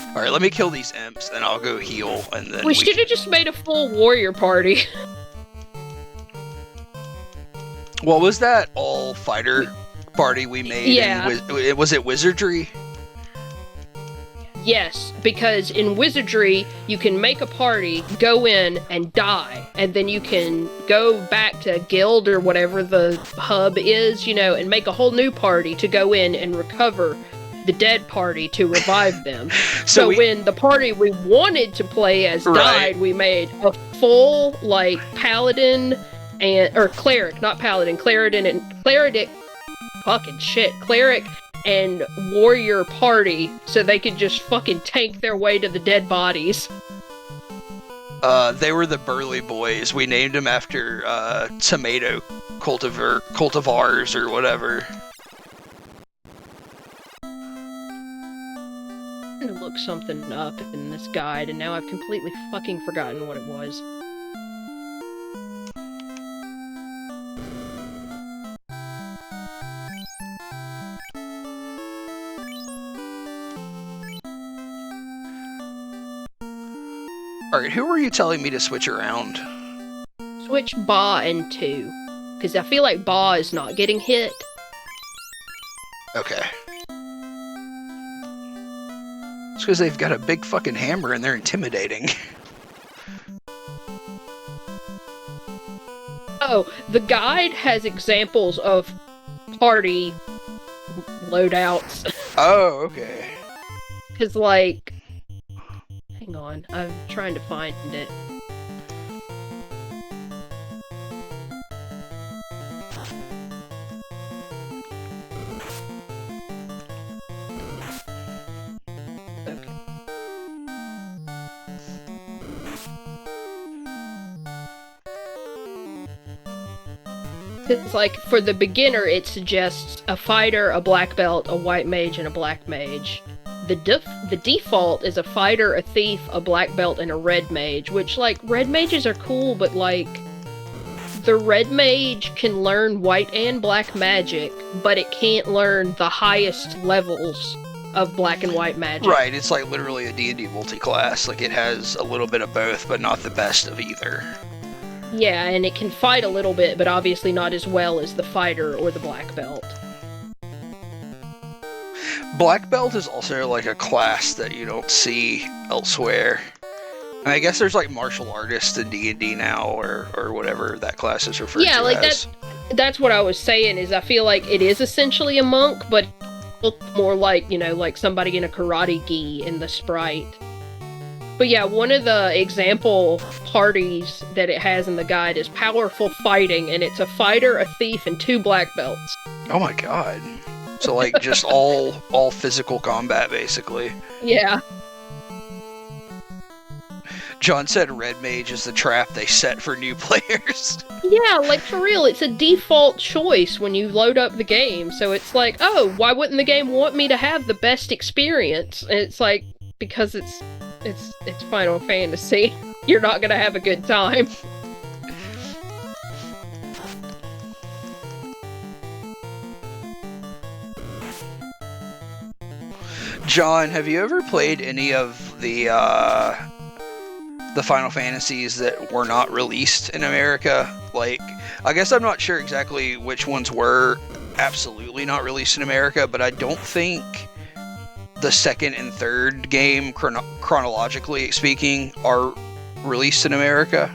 Alright, let me kill these imps, and I'll go heal, and then we should have just made a full warrior party. What was that all-fighter party we made? Yeah. Was it Wizardry? Yes, because in Wizardry, you can make a party, go in, and die. And then you can go back to Guild or whatever the hub is, and make a whole new party to go in and recover the dead party to revive them. So when the party we wanted to play as died, we made a full, like, paladin or cleric, not paladin, cleric and warrior party, so they could just fucking tank their way to the dead bodies. They were the Burly Boys. We named them after tomato cultivars or whatever. I'm trying to look something up in this guide, and now I've completely fucking forgotten what it was. Alright, who were you telling me to switch around? Switch Ba and 2. Because I feel like Ba is not getting hit. Okay. It's because they've got a big fucking hammer and they're intimidating. Oh, the guide has examples of party loadouts. Oh, okay. Because, like... Hang on, I'm trying to find it. Okay. It's like, for the beginner, it suggests a fighter, a black belt, a white mage, and a black mage. The default is a fighter, a thief, a black belt, and a red mage, which, like, red mages are cool, but, like, the red mage can learn white and black magic, but it can't learn the highest levels of black and white magic. Right, it's like literally a D&D multi-class. Like, it has a little bit of both, but not the best of either. Yeah, and it can fight a little bit, but obviously not as well as the fighter or the black belt. Black belt is also like a class that you don't see elsewhere. And I guess there's like martial artists in D&D now, or whatever that class is referred to like as. That's what I was saying, is I feel like it is essentially a monk, but it looks more like, like somebody in a karate gi in the sprite. But yeah, one of the example parties that it has in the guide is powerful fighting, and it's a fighter, a thief, and 2 black belts. Oh my god. So like just all physical combat basically. Yeah. John said red mage is the trap they set for new players. Yeah, like for real, it's a default choice when you load up the game. So it's like, oh, why wouldn't the game want me to have the best experience? And it's like, because it's Final Fantasy. You're not gonna have a good time. John, have you ever played any of the Final Fantasies that were not released in America? Like, I guess I'm not sure exactly which ones were absolutely not released in America, but I don't think the second and third game, chronologically speaking, are released in America.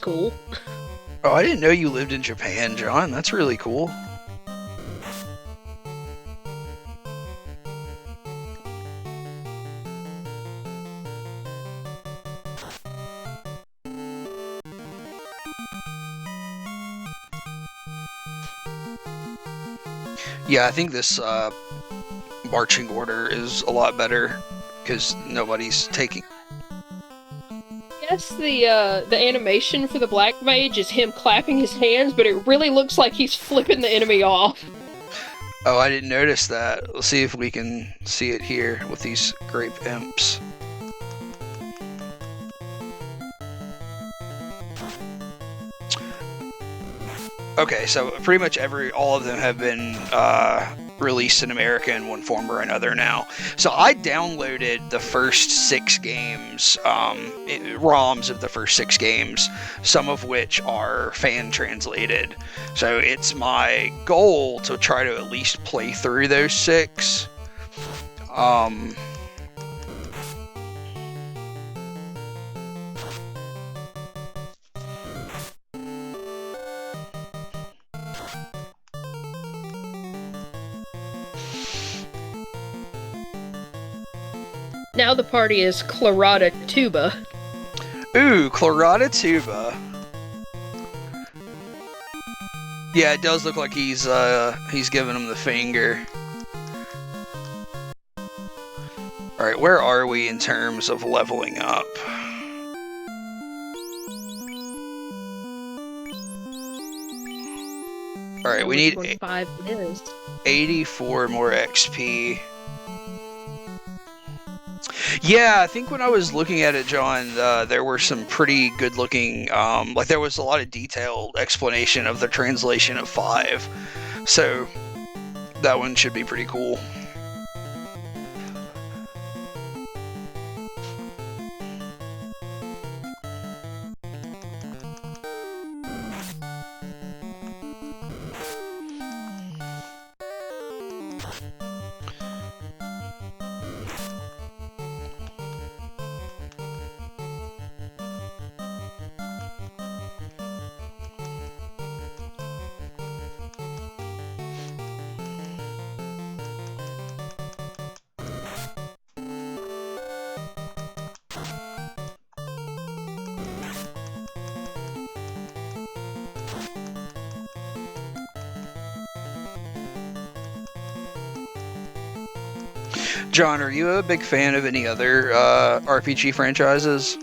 Cool. Oh, I didn't know you lived in Japan, John. That's really cool. Yeah, I think this marching order is a lot better because nobody's taking. Yes, the animation for the black mage is him clapping his hands, but it really looks like he's flipping the enemy off. Oh, I didn't notice that. Let's see if we can see it here with these grape imps. Okay, so pretty much all of them have been released in America in one form or another now. So I downloaded the first 6 games, ROMs of the first 6 games, some of which are fan translated. So it's my goal to try to at least play through those 6. Now the party is Clarata Tuba. Ooh, Clarata Tuba. Yeah, it does look like he's giving him the finger. Alright, where are we in terms of leveling up? Alright, we need 84 more XP. Yeah, I think when I was looking at it, John, there were some pretty good looking, like there was a lot of detailed explanation of the translation of 5. So that one should be pretty cool. John, are you a big fan of any other RPG franchises?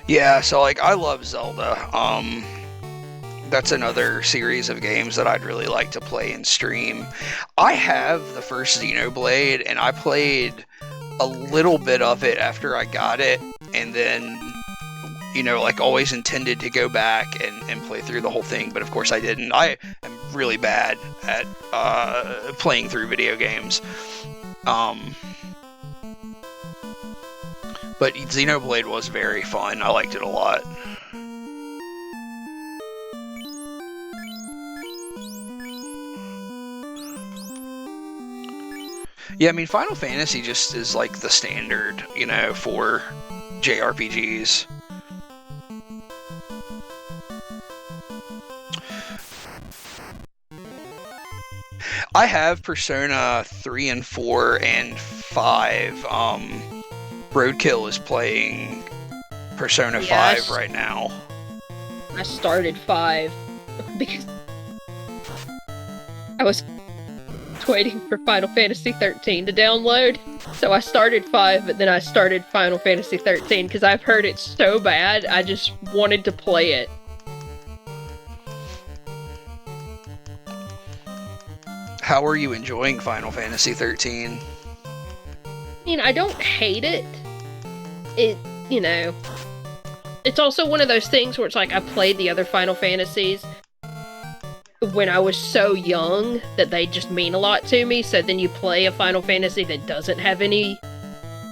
Yeah, so like I love Zelda. That's another series of games that I'd really like to play and stream. I have the first Xenoblade, and I played a little bit of it after I got it, and then, like always intended to go back and play through the whole thing, but of course I didn't. I am really bad at playing through video games. But Xenoblade was very fun. I liked it a lot. Yeah, I mean, Final Fantasy just is like the standard, for JRPGs. I have Persona 3 and 4 and 5. Roadkill is playing Persona 5 right now. I started 5 because I was waiting for Final Fantasy 13 to download. So I started 5, but then I started Final Fantasy 13 because I've heard it's so bad, I just wanted to play it. How are you enjoying Final Fantasy 13? I mean, I don't hate it. It's also one of those things where it's like I played the other Final Fantasies when I was so young that they just mean a lot to me. So then you play a Final Fantasy that doesn't have any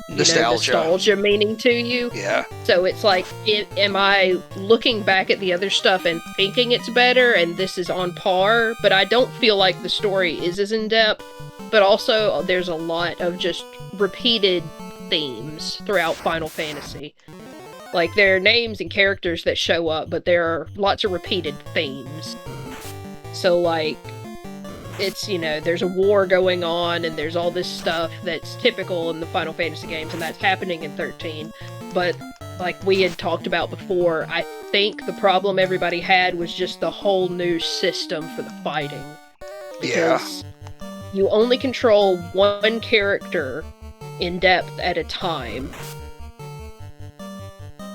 nostalgia meaning to you. Yeah. So it's like, am I looking back at the other stuff and thinking it's better and this is on par? But I don't feel like the story is as in-depth. But also, there's a lot of just repeated themes throughout Final Fantasy. Like, there are names and characters that show up, but there are lots of repeated themes. So, like, it's, there's a war going on, and there's all this stuff that's typical in the Final Fantasy games, and that's happening in 13. But, like we had talked about before, I think the problem everybody had was just the whole new system for the fighting. Because you only control one character in depth at a time.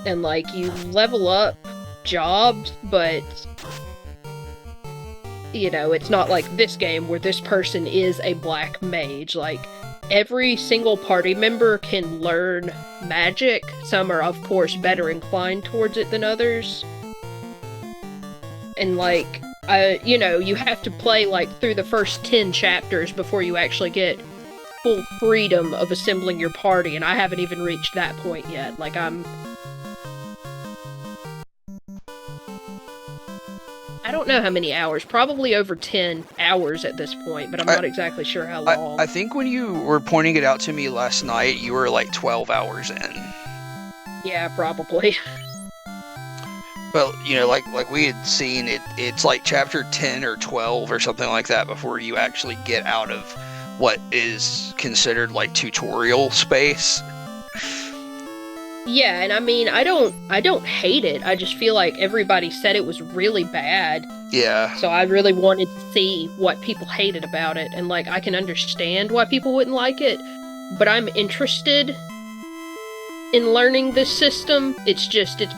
And, like, you level up jobs, but it's not like this game where this person is a black mage. Like, every single party member can learn magic. Some are, of course, better inclined towards it than others. And, like, you have to play, like, through the first 10 chapters before you actually get full freedom of assembling your party, and I haven't even reached that point yet. Like, I don't know how many hours, probably over 10 hours at this point, but I'm not exactly sure how long. I think when you were pointing it out to me last night, you were like 12 hours in. Yeah, probably. But, like we had seen, it's like chapter 10 or 12 or something like that before you actually get out of what is considered like tutorial space. Yeah, and I mean, I don't hate it. I just feel like everybody said it was really bad. Yeah. So I really wanted to see what people hated about it, and, like, I can understand why people wouldn't like it, but I'm interested in learning this system. It's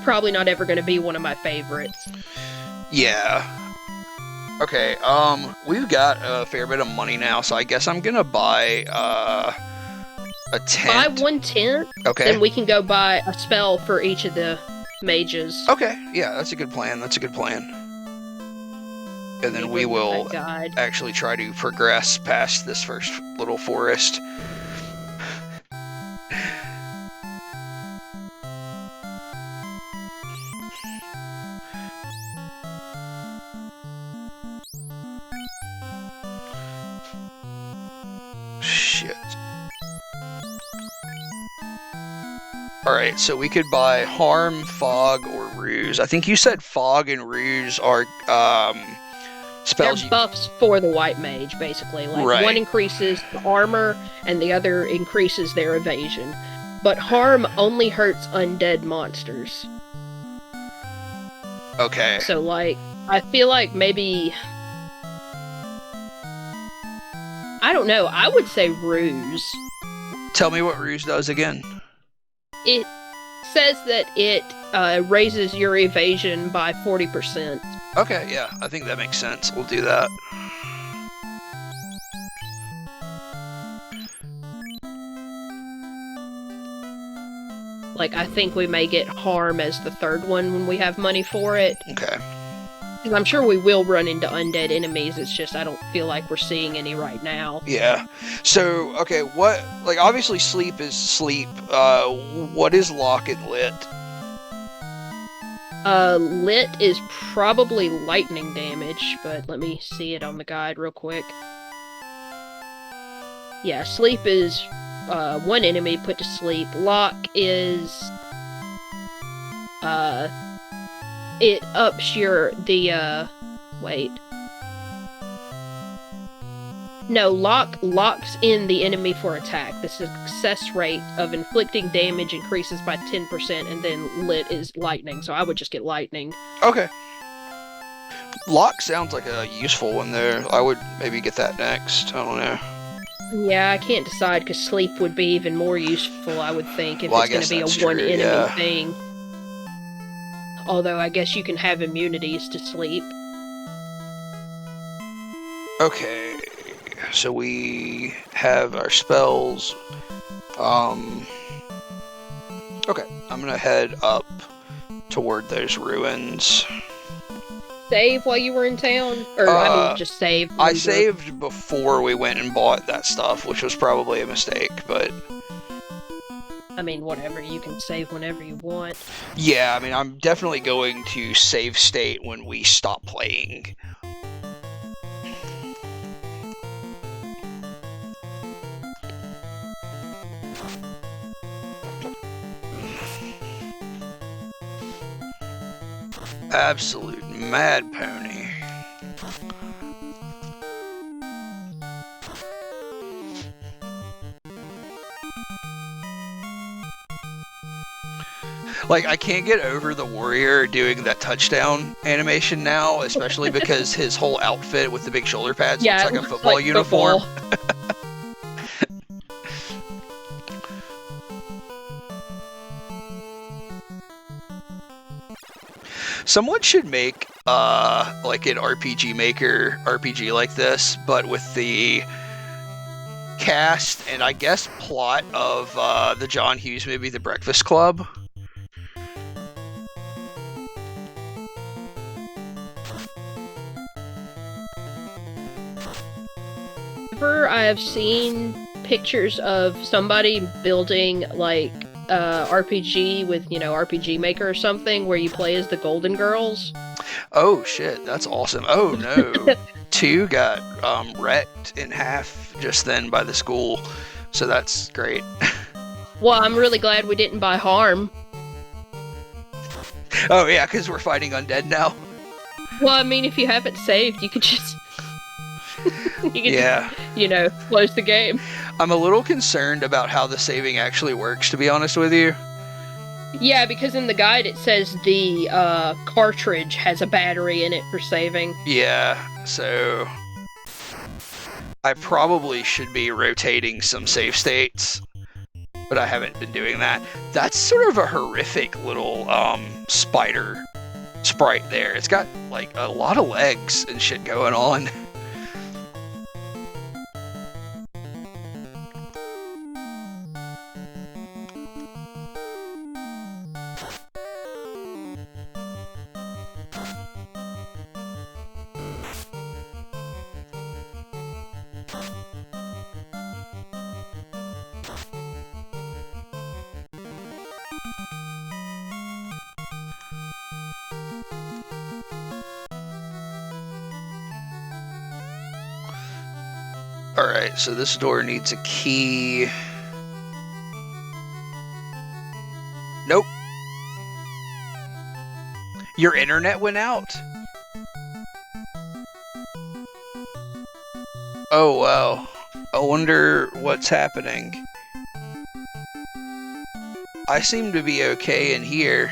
probably not ever going to be one of my favorites. Yeah. Okay, we've got a fair bit of money now, so I guess I'm gonna buy, a tent. Buy 1 tent, okay. Then we can go buy a spell for each of the mages. Okay, yeah, that's a good plan. And then we will actually try to progress past this first little forest. Shit. Alright, so we could buy Harm, Fog, or Ruse. I think you said Fog and Ruse are They're spells you... buffs for the white mage, basically. Like, Right. one increases the armor, and the other increases their evasion. But harm only hurts undead monsters. Okay. So, like, I feel like maybe... I don't know, I would say Ruse. Tell me what Ruse does again. It says that it raises your evasion by 40%. Okay, yeah, I think that makes sense. We'll do that. Like, I think we may get harm as the third one when we have money for it. Okay. Because I'm sure we will run into undead enemies, it's just I don't feel like we're seeing any right now. Yeah. So, okay, what... Like, obviously sleep is sleep. What is lock and lit? Lit is probably lightning damage, but let me see it on the guide real quick. Yeah, sleep is one enemy put to sleep. Lock is it ups wait. No, locks in the enemy for attack. The success rate of inflicting damage increases by 10%, and then lit is lightning, so I would just get lightning. Okay. Lock sounds like a useful one there. I would maybe get that next. I don't know. Yeah, I can't decide, because sleep would be even more useful, I would think, if Well, it's going to be a one-enemy thing. Although, I guess you can have immunities to sleep. Okay, so we have our spells. Okay, I'm gonna head up toward those ruins. Save while you were in town? Or, I mean, just save. I saved before we went and bought that stuff, which was probably a mistake, but... I mean, whatever, you can save whenever you want. Yeah, I mean, I'm definitely going to save state when we stop playing. Absolute mad pony. Like, I can't get over the warrior doing that touchdown animation now, especially because his whole outfit with the big shoulder pads looks like a football uniform. Someone should make like an RPG Maker RPG like this, but with the cast and I guess plot of the John Hughes movie The Breakfast Club. I have seen pictures of somebody building like RPG with, RPG Maker or something where you play as the Golden Girls. Oh shit, that's awesome. Oh no. 2 got wrecked in half just then by the school, so that's great. Well, I'm really glad we didn't buy Harm. Oh yeah, because we're fighting undead now. Well, I mean, if you haven't saved, you could just... Yeah. just, close the game. I'm a little concerned about how the saving actually works, to be honest with you. Yeah, because in the guide it says the cartridge has a battery in it for saving. Yeah, so I probably should be rotating some save states, but I haven't been doing that. That's sort of a horrific little spider sprite there. It's got like a lot of legs and shit going on. Alright, so this door needs a key. Nope. Your internet went out? Oh, wow. I wonder what's happening. I seem to be okay in here.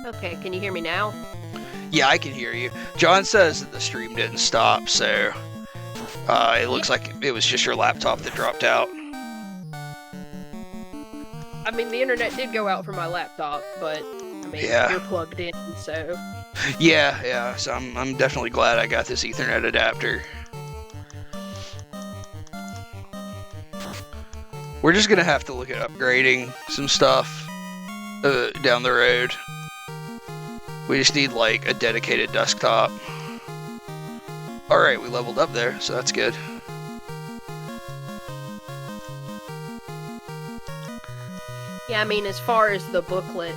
Okay, can you hear me now? Yeah, I can hear you. John says that the stream didn't stop, so it looks like it was just your laptop that dropped out. I mean, the internet did go out for my laptop, but I mean, Yeah. you're plugged in, so. Yeah. So I'm definitely glad I got this Ethernet adapter. We're just gonna have to look at upgrading some stuff down the road. We just need like a dedicated desktop. Alright, we leveled up there, so that's good. Yeah, I mean, as far as the booklet,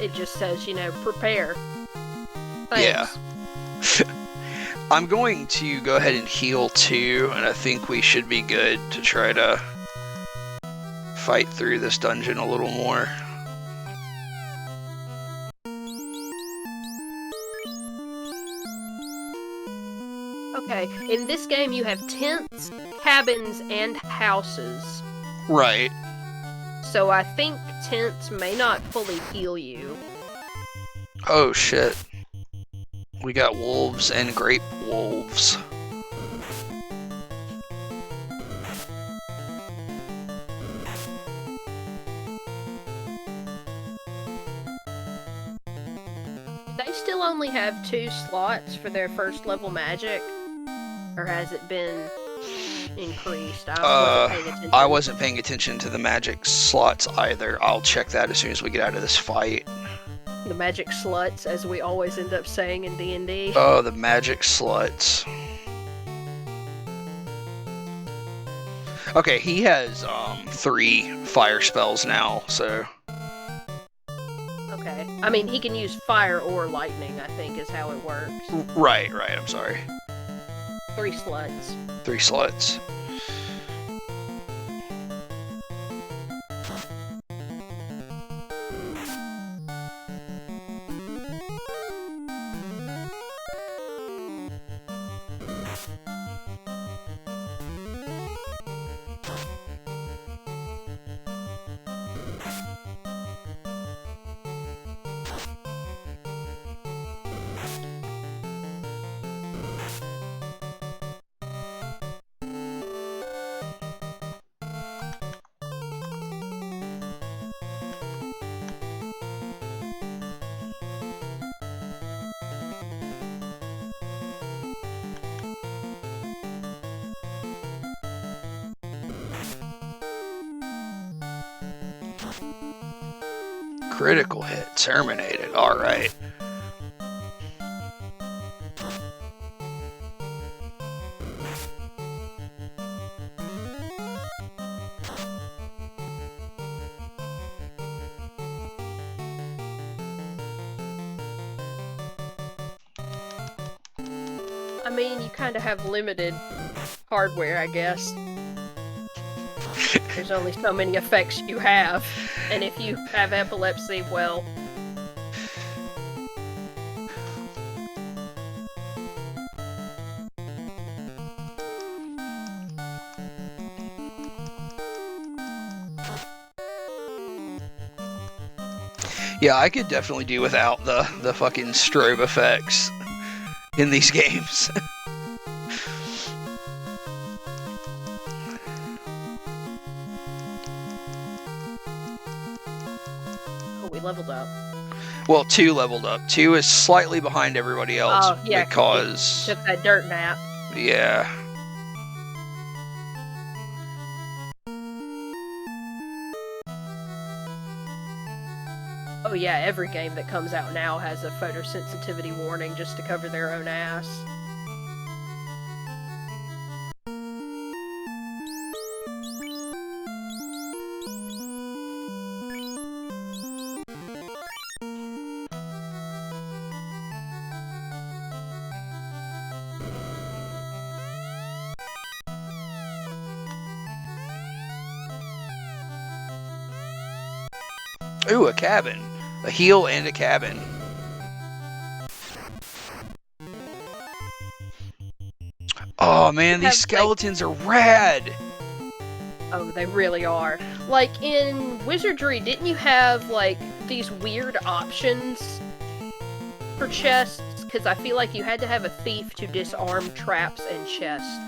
it just says, you know, prepare. Thanks. Yeah. I'm going to go ahead and heal too, and I think we should be good to try to fight through this dungeon a little more. Okay, in this game you have tents, cabins, and houses. Right. So I think tents may not fully heal you. Oh shit. We got wolves and grape wolves. They still only have 2 slots for their first level magic? Or has it been increased? I wasn't paying attention to the magic slots either. I'll check that as soon as we get out of this fight. The magic sluts, as we always end up saying in D&D. Oh, the magic sluts. Okay, he has 3 fire spells now, so... Okay. I mean, he can use fire or lightning, I think, is how it works. Right, I'm sorry. 3 sluts. 3 sluts. Critical hit terminated. Alright. I mean, you kind of have limited hardware, I guess. There's only so many effects you have. And if you have epilepsy, well... Yeah, I could definitely do without the fucking strobe effects in these games. Oh, we leveled up. Well, 2 leveled up. 2 is slightly behind everybody else Oh, yeah, because... took that dirt nap. Yeah. Oh yeah, every game that comes out now has a photosensitivity warning just to cover their own ass. Ooh, a cabin. A heel and a cabin. Oh man, these skeletons are rad! Oh, they really are. Like, in Wizardry, didn't you have, like, these weird options for chests? Because I feel like you had to have a thief to disarm traps and chests.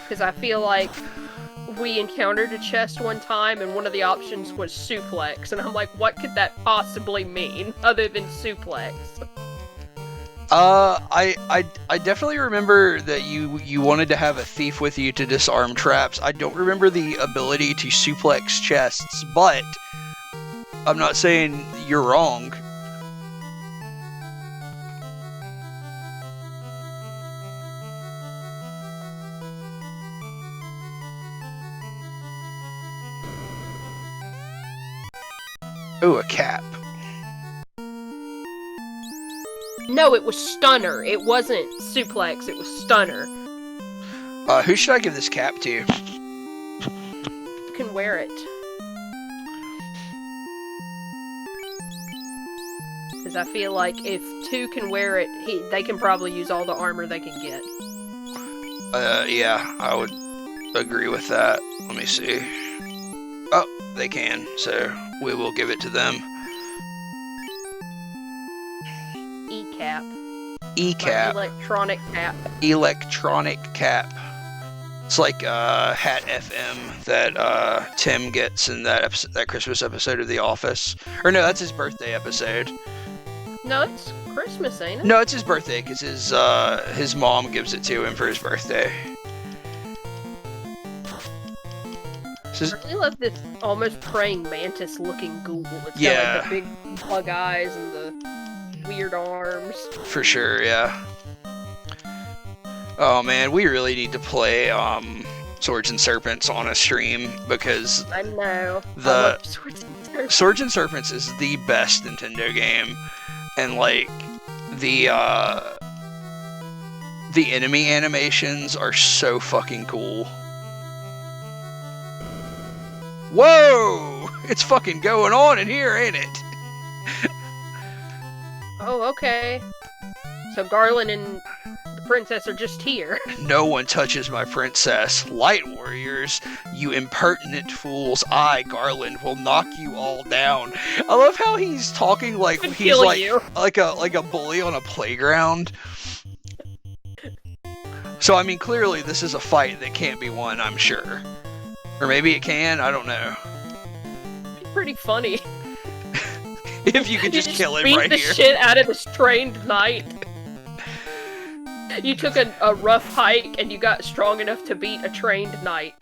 Because I feel like we encountered a chest one time, and one of the options was suplex, and I'm like, what could that possibly mean, other than suplex? I definitely remember that you wanted to have a thief with you to disarm traps. I don't remember the ability to suplex chests, but I'm not saying you're wrong. Ooh, a cap. No, it was stunner. It wasn't suplex, it was stunner. Who should I give this cap to? You can wear it. Because I feel like if two can wear it, they can probably use all the armor they can get. Yeah, I would agree with that. Let me see. Oh, they can, so we will give it to them. E-cap. E-cap. Electronic cap. Electronic cap. It's like Hat FM that Tim gets in that Christmas episode of The Office. Or no, that's his birthday episode. No, it's Christmas, ain't it? No, it's his birthday because his mom gives it to him for his birthday. I really love this almost praying mantis looking ghoul. It's yeah. got like the big bug eyes and the weird arms. For sure, yeah. Oh man, we really need to play Swords and Serpents on a stream because I know. The Swords and Serpents. Swords and Serpents is the best Nintendo game, and like the enemy animations are so fucking cool. Whoa! It's fucking going on in here, ain't it? Oh, okay. So Garland and the princess are just here. No one touches my princess. Light warriors, you impertinent fools. I, Garland, will knock you all down. I love how he's talking like he's like a bully on a playground. So I mean, clearly this is a fight that can't be won, I'm sure. Or maybe it can, I don't know. It's pretty funny. If you could just kill him right here. Beat the shit out of this trained knight. You took a rough hike and you got strong enough to beat a trained knight.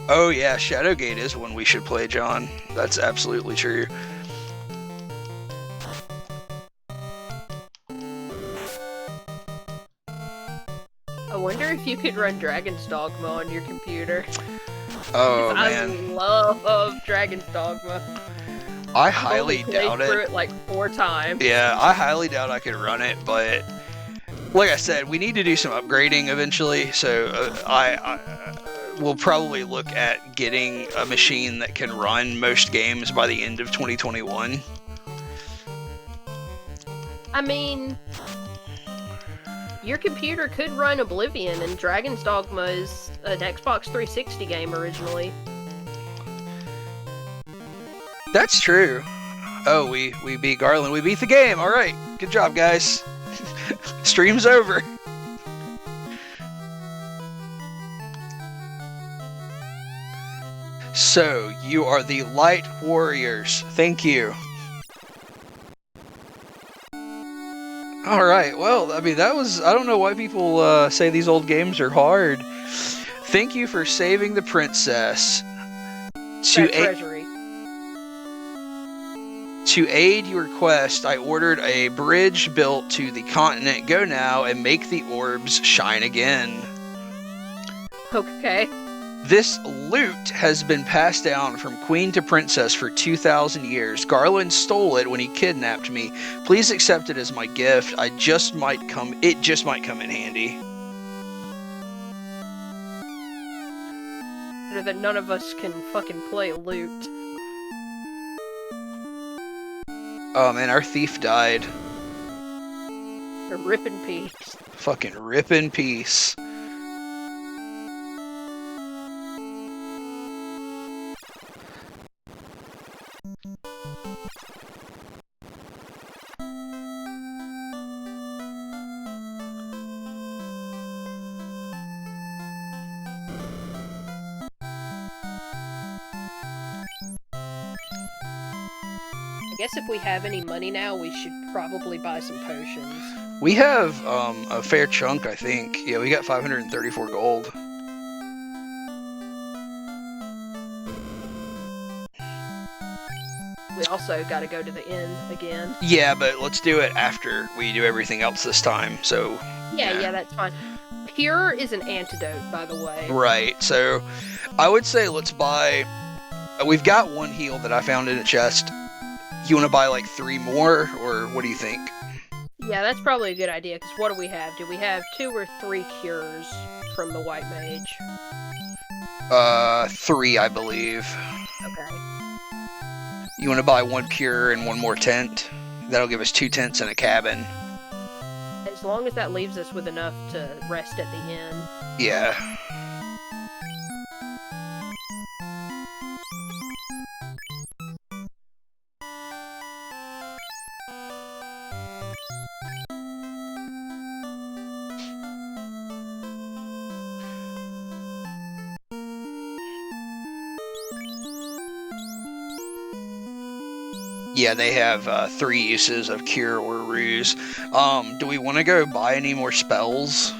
Oh yeah, Shadowgate is one we should play, John. That's absolutely true. I wonder if you could run Dragon's Dogma on your computer. Oh man, I love Dragon's Dogma. I highly doubt it. Through it like 4 times. Yeah, I highly doubt I could run it, but like I said, we need to do some upgrading eventually. So I will probably look at getting a machine that can run most games by the end of 2021. I mean, your computer could run Oblivion, and Dragon's Dogma is an Xbox 360 game originally. That's true. Oh, we beat Garland. We beat the game. All right. Good job, guys. Stream's over. So, you are the Light Warriors. Thank you. All right. Well, I mean, that was. I don't know why people say these old games are hard. Thank you for saving the princess. That treasury. To aid your quest, I ordered a bridge built to the continent. Go now and make the orbs shine again. Okay. This loot has been passed down from queen to princess for 2,000 years. Garland stole it when he kidnapped me. Please accept it as my gift. It just might come in handy. That none of us can fucking play loot. Oh man, our thief died. Rip in peace. Fucking rip in peace. I guess if we have any money now, we should probably buy some potions. We have a fair chunk, I think. Yeah, we got 534 gold. We also got to go to the inn again. Yeah, but let's do it after we do everything else this time. So yeah, that's fine. Pure is an antidote, by the way. Right. So I would say let's buy. We've got one heal that I found in a chest. You want to buy like 3 more, or what do you think? Yeah, that's probably a good idea, because what do we have? Do we have 2 or 3 cures from the White Mage? 3, I believe. Okay. You want to buy 1 pure and 1 more tent? That'll give us 2 tents and a cabin. As long as that leaves us with enough to rest at the inn. Yeah. Yeah, they have 3 uses of cure or ruse. Do we want to go buy any more spells?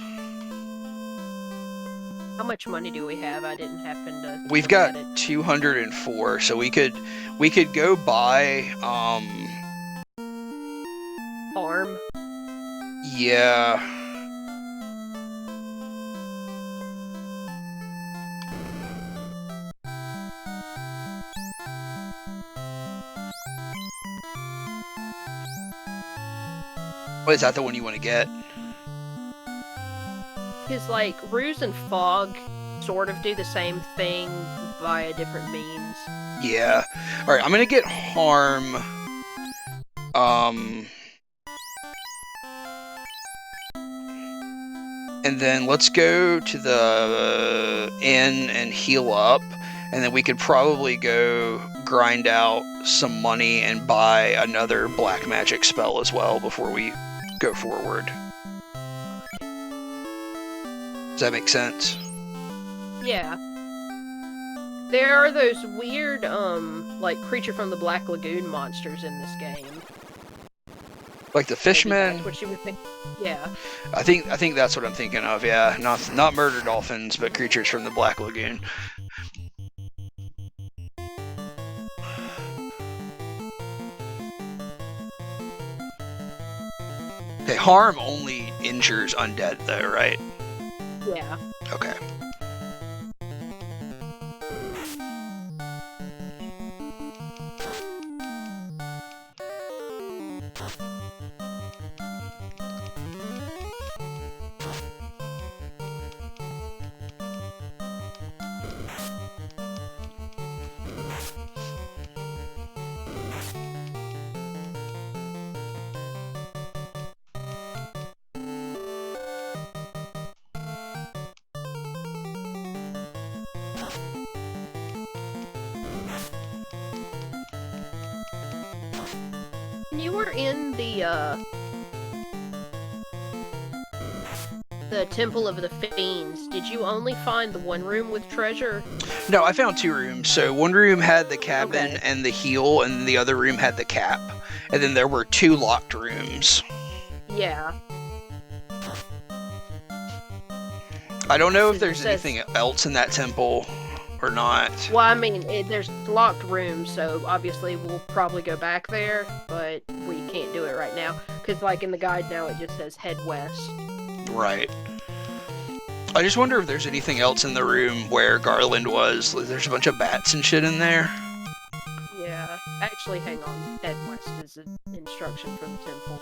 How much money do we have? I didn't happen to. We've got 204, so we could go buy Arm. Yeah. What is that the one you want to get? Because, like, Ruse and Fog sort of do the same thing via different means. Yeah. Alright, I'm gonna get Harm. And then let's go to the inn and heal up. And then we could probably go grind out some money and buy another black magic spell as well before we go forward. Does that make sense? Yeah. There are those weird, like, creature from the Black Lagoon monsters in this game. Like the fishmen? That's what you would think. Yeah. I think that's what I'm thinking of, yeah. Not murder dolphins, but creatures from the Black Lagoon. Okay, harm only injures undead though, right? Yeah. Okay. When you were in the Temple of the Fiends, did you only find the one room with treasure? No, I found 2 rooms. So one room had the cabin and the heal, and the other room had the cap. And then there were 2 locked rooms. Yeah. I don't know if Because it there's says, anything else in that temple or not. well, I mean, there's locked rooms, so obviously we'll probably go back there, but we can't do it right now. Because, like, in the guide now, it just says head west. Right. I just wonder if there's anything else in the room where Garland was. There's a bunch of bats and shit in there. Yeah. Actually, hang on. Head west is an instruction for the temple.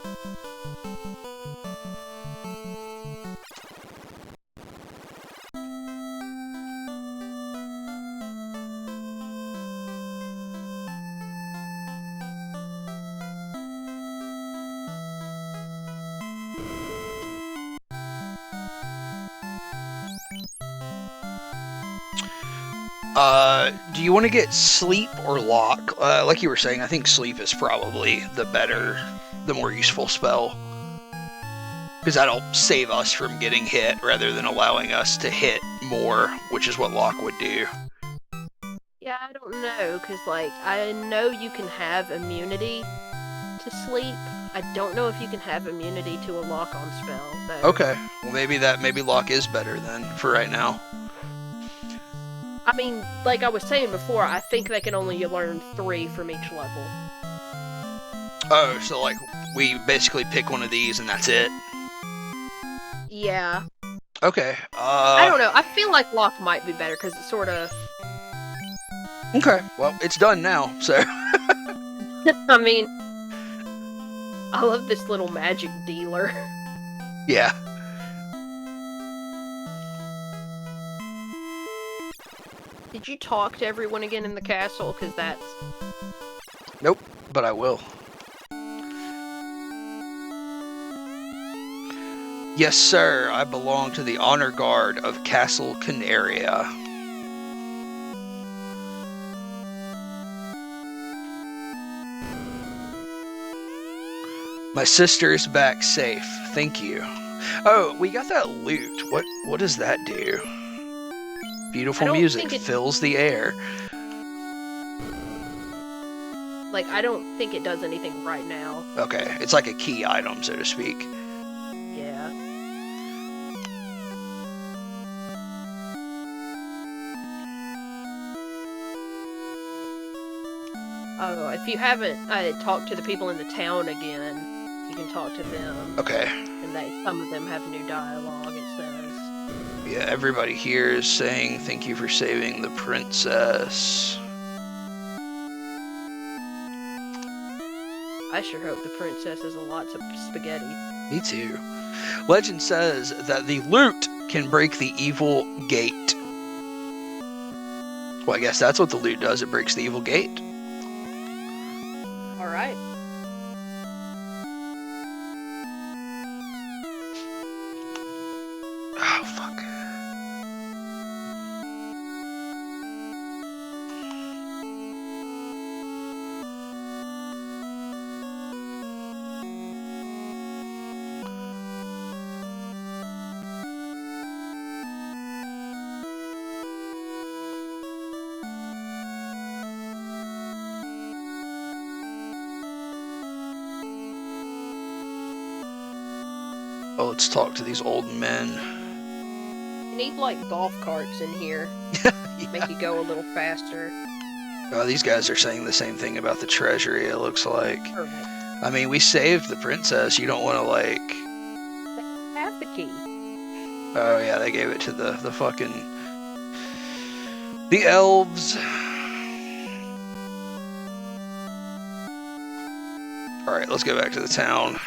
Do you want to get sleep or lock? Like you were saying, I think sleep is probably the more useful spell. Because that'll save us from getting hit rather than allowing us to hit more, which is what lock would do. Yeah, I don't know, because, like, I know you can have immunity to sleep. I don't know if you can have immunity to a lock-on spell, though. Okay, well maybe lock is better then for right now. I mean, like I was saying before, I think they can only learn 3 from each level. Oh, so like we basically pick one of these and that's it? Yeah. Okay. I don't know. I feel like lock might be better because it's sort of. Okay. Well, it's done now, so. I mean, I love this little magic dealer. Yeah. Did you talk to everyone again in the castle? Because that's. Nope, but I will. Yes, sir. I belong to the honor guard of Castle Canaria. My sister is back safe. Thank you. Oh, we got that loot. What does that do? Beautiful music fills the air. Like, I don't think it does anything right now. Okay, it's like a key item, so to speak. Yeah. Oh, if you haven't talked to the people in the town again, you can talk to them. Okay. And some of them have new dialogue, it says. Yeah, everybody here is saying thank you for saving the princess. I sure hope the princess has lots of spaghetti. Me too. Legend says that the loot can break the evil gate. Well, I guess that's what the loot does. It breaks the evil gate. All right. Oh, fuck. Oh, let's talk to these old men. You need, like, golf carts in here. Yeah. Make you go a little faster. Oh, these guys are saying the same thing about the treasury, it looks like. Perfect. I mean, we saved the princess. You don't want to, like... They have the key. Oh, yeah, they gave it to the fucking... the elves. Alright, let's go back to the town.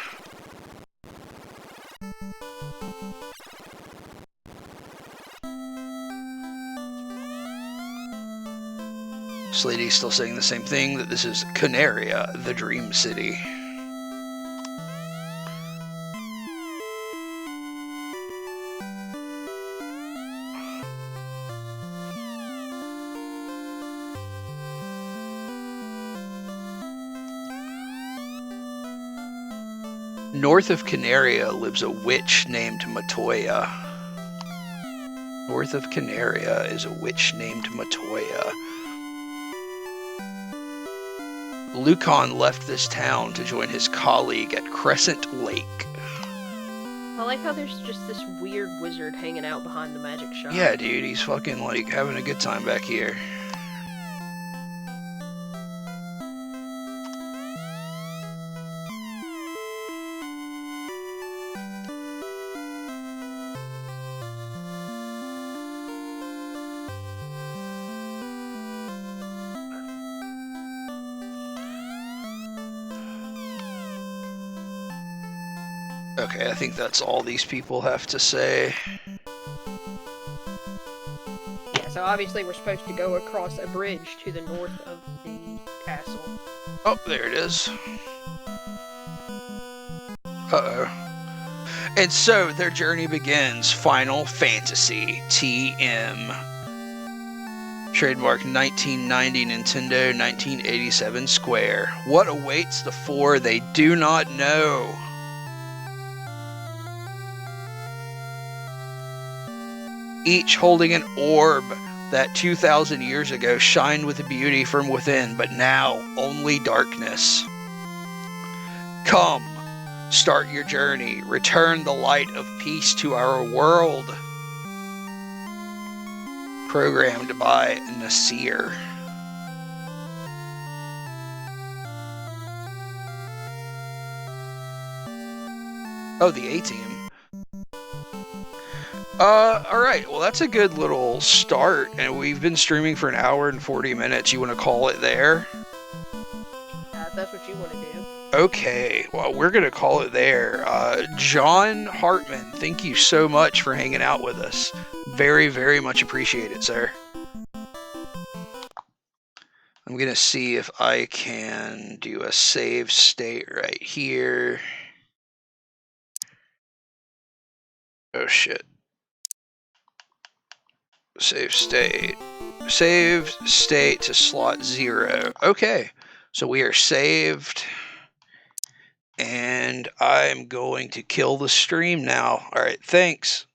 Slady's still saying the same thing, that this is Canaria, the dream city. North of Canaria lives a witch named Matoya. North of Canaria is a witch named Matoya. Lucan left this town to join his colleague at Crescent Lake. I like how there's just this weird wizard hanging out behind the magic shop. Yeah, dude, he's fucking, like, having a good time back here. Okay, I think that's all these people have to say. Yeah, so obviously we're supposed to go across a bridge to the north of the castle. Oh, there it is. Uh-oh. And so their journey begins. Final Fantasy TM. Trademark 1990 Nintendo, 1987 Square. What awaits the four they do not know? Each holding an orb that 2,000 years ago shined with beauty from within, but now only darkness. Come, start your journey. Return the light of peace to our world. Programmed by Nasir. Oh, the A-Team. Alright, well that's a good little start, and we've been streaming for an hour and 40 minutes. You want to call it there? If that's what you want to do. Okay, well we're going to call it there. John Hartman, thank you so much for hanging out with us. Very, very much appreciated, sir. I'm going to see if I can do a save state right here. Oh shit. Save state. Save state to slot 0. Okay, so we are saved. And I'm going to kill the stream now. All right, thanks.